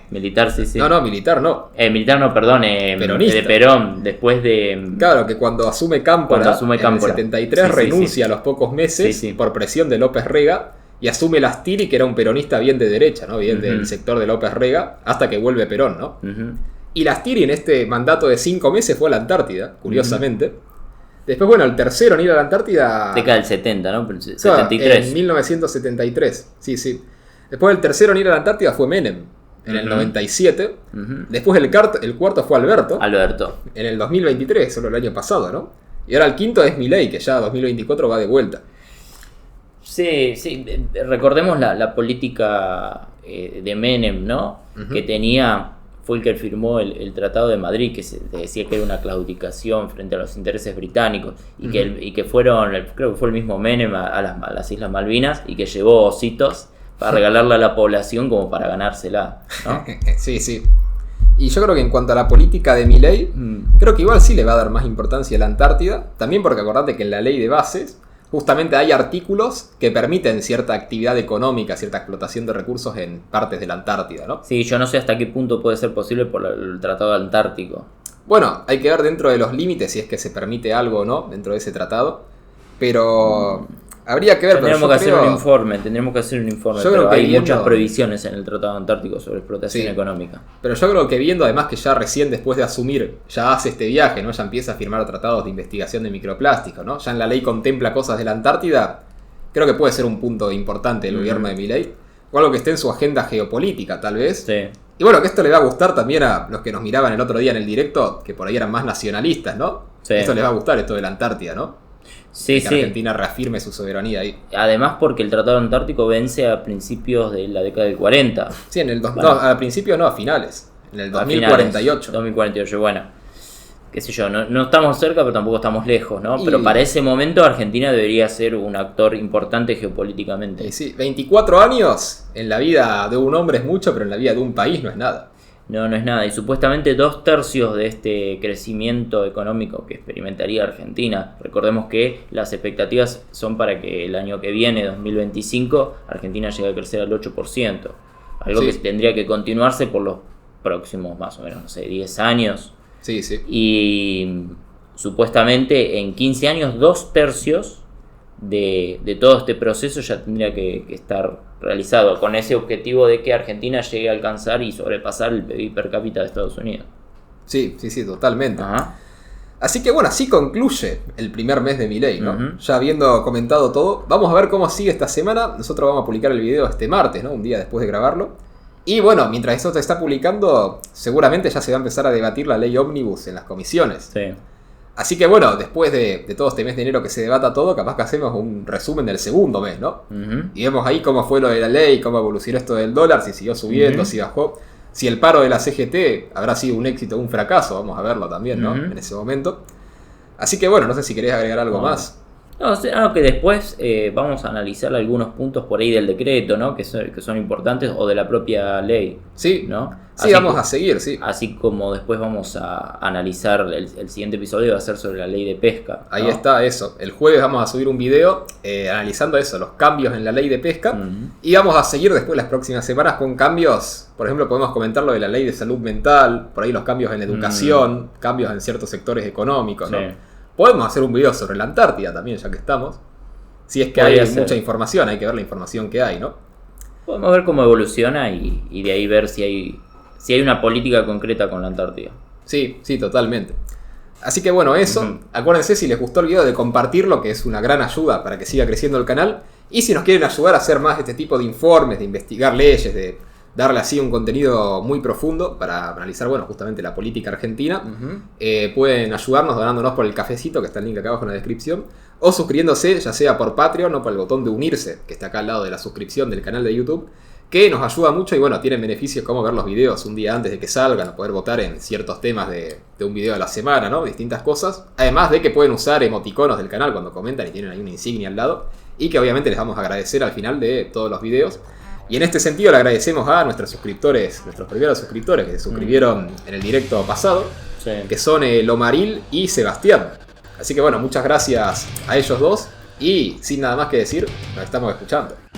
Militar, sí. No, militar no. Militar no, perdón. Peronista. De Perón, después de... Claro, que cuando asume Cámpora, en el 73 renuncia a los pocos meses por presión de López Rega y asume Lastiri, que era un peronista bien de derecha, ¿no? Bien del sector de López Rega, hasta que vuelve Perón, ¿no? Y Lastiri en este mandato de 5 meses fue a la Antártida, curiosamente. Después, bueno, el tercero en ir a la Antártida... Década del 70, ¿no? 73. En 1973, sí. Después el tercero en ir a la Antártida fue Menem, en el 97. Después el cuarto fue Alberto. En el 2023, solo el año pasado, ¿no? Y ahora el quinto es Milei, que ya 2024 va de vuelta. Sí. Recordemos la política de Menem, ¿no? Que tenía... Fue el que firmó el Tratado de Madrid, que se decía que era una claudicación frente a los intereses británicos, y que fueron, creo que fue el mismo Menem a las Islas Malvinas, y que llevó ositos para regalarle a la población como para ganársela, ¿no? Sí. Y yo creo que en cuanto a la política de Milei, creo que igual sí le va a dar más importancia a la Antártida, también porque acordate que en la ley de bases justamente hay artículos que permiten cierta actividad económica, cierta explotación de recursos en partes de la Antártida, ¿no? Sí, yo no sé hasta qué punto puede ser posible por el Tratado Antártico. Bueno, hay que ver dentro de los límites si es que se permite algo o no dentro de ese tratado, pero habría que ver. Tendríamos que hacer un informe, pero hay muchas prohibiciones en el Tratado Antártico sobre explotación económica. Pero yo creo que viendo además que ya recién después de asumir, ya hace este viaje, ¿no? Ya empieza a firmar tratados de investigación de microplástico, ¿no? Ya en la ley contempla cosas de la Antártida, creo que puede ser un punto importante del gobierno de Milei, o algo que esté en su agenda geopolítica, tal vez. Sí. Y bueno, que esto le va a gustar también a los que nos miraban el otro día en el directo, que por ahí eran más nacionalistas, ¿no? Sí. Esto les va a gustar, esto de la Antártida, ¿no? Sí. Que Argentina reafirme su soberanía ahí. Además porque el Tratado Antártico vence a principios de la década del 40. Sí, no, a principios no, a finales. En el 2048. 2048, bueno. Qué sé yo, no estamos cerca, pero tampoco estamos lejos, ¿no? Pero para ese momento Argentina debería ser un actor importante geopolíticamente. Sí, 24 años en la vida de un hombre es mucho, pero en la vida de un país no es nada. No es nada. Y supuestamente 2/3 de este crecimiento económico que experimentaría Argentina. Recordemos que las expectativas son para que el año que viene, 2025, Argentina llegue a crecer al 8%. Algo que tendría que continuarse por los próximos más o menos, no sé, 10 años. Sí. Y supuestamente en 15 años, 2/3 de todo este proceso ya tendría que estar realizado, con ese objetivo de que Argentina llegue a alcanzar y sobrepasar el PIB per cápita de Estados Unidos. Sí, totalmente. Ajá. Así que bueno, así concluye el primer mes de Milei, ¿no? Ya habiendo comentado todo, vamos a ver cómo sigue esta semana. Nosotros vamos a publicar el video este martes, ¿no? Un día después de grabarlo. Y bueno, mientras esto se está publicando, seguramente ya se va a empezar a debatir la ley ómnibus en las comisiones. Sí. Así que bueno, después de todo este mes de enero que se debata todo, capaz que hacemos un resumen del segundo mes, ¿no? Y vemos ahí cómo fue lo de la ley, cómo evolucionó esto del dólar, si siguió subiendo, si bajó, si el paro de la CGT habrá sido un éxito o un fracaso, vamos a verlo también, ¿no? En ese momento. Así que bueno, no sé si querés agregar algo más. No, que después vamos a analizar algunos puntos por ahí del decreto, ¿no? Que son importantes, o de la propia ley. Sí, ¿no? Sí, vamos a seguir, sí. Así como después vamos a analizar el siguiente episodio, va a ser sobre la ley de pesca, ¿no? Ahí está eso. El jueves vamos a subir un video analizando eso, los cambios en la ley de pesca. Y vamos a seguir después las próximas semanas con cambios. Por ejemplo, podemos comentar lo de la ley de salud mental, por ahí los cambios en educación, cambios en ciertos sectores económicos, ¿no? Podemos hacer un video sobre la Antártida también, ya que estamos. Si es que hay mucha información, hay que ver la información que hay, ¿no? Podemos ver cómo evoluciona y de ahí ver si hay una política concreta con la Antártida. Sí, totalmente. Así que bueno, eso. Acuérdense, si les gustó el video, de compartirlo, que es una gran ayuda para que siga creciendo el canal. Y si nos quieren ayudar a hacer más este tipo de informes, de investigar leyes, de darle así un contenido muy profundo para analizar, bueno, justamente la política argentina. Pueden ayudarnos donándonos por el cafecito, que está el link acá abajo en la descripción, o suscribiéndose, ya sea por Patreon o por el botón de unirse, que está acá al lado de la suscripción del canal de YouTube, que nos ayuda mucho y bueno, tienen beneficios como ver los videos un día antes de que salgan, o poder votar en ciertos temas de un video a la semana, ¿no? Distintas cosas. Además de que pueden usar emoticonos del canal cuando comentan y tienen ahí una insignia al lado, y que obviamente les vamos a agradecer al final de todos los videos. Y en este sentido le agradecemos a nuestros suscriptores, nuestros primeros suscriptores que se suscribieron en el directo pasado, que son Lomaril y Sebastián. Así que bueno, muchas gracias a ellos dos y sin nada más que decir, nos estamos escuchando.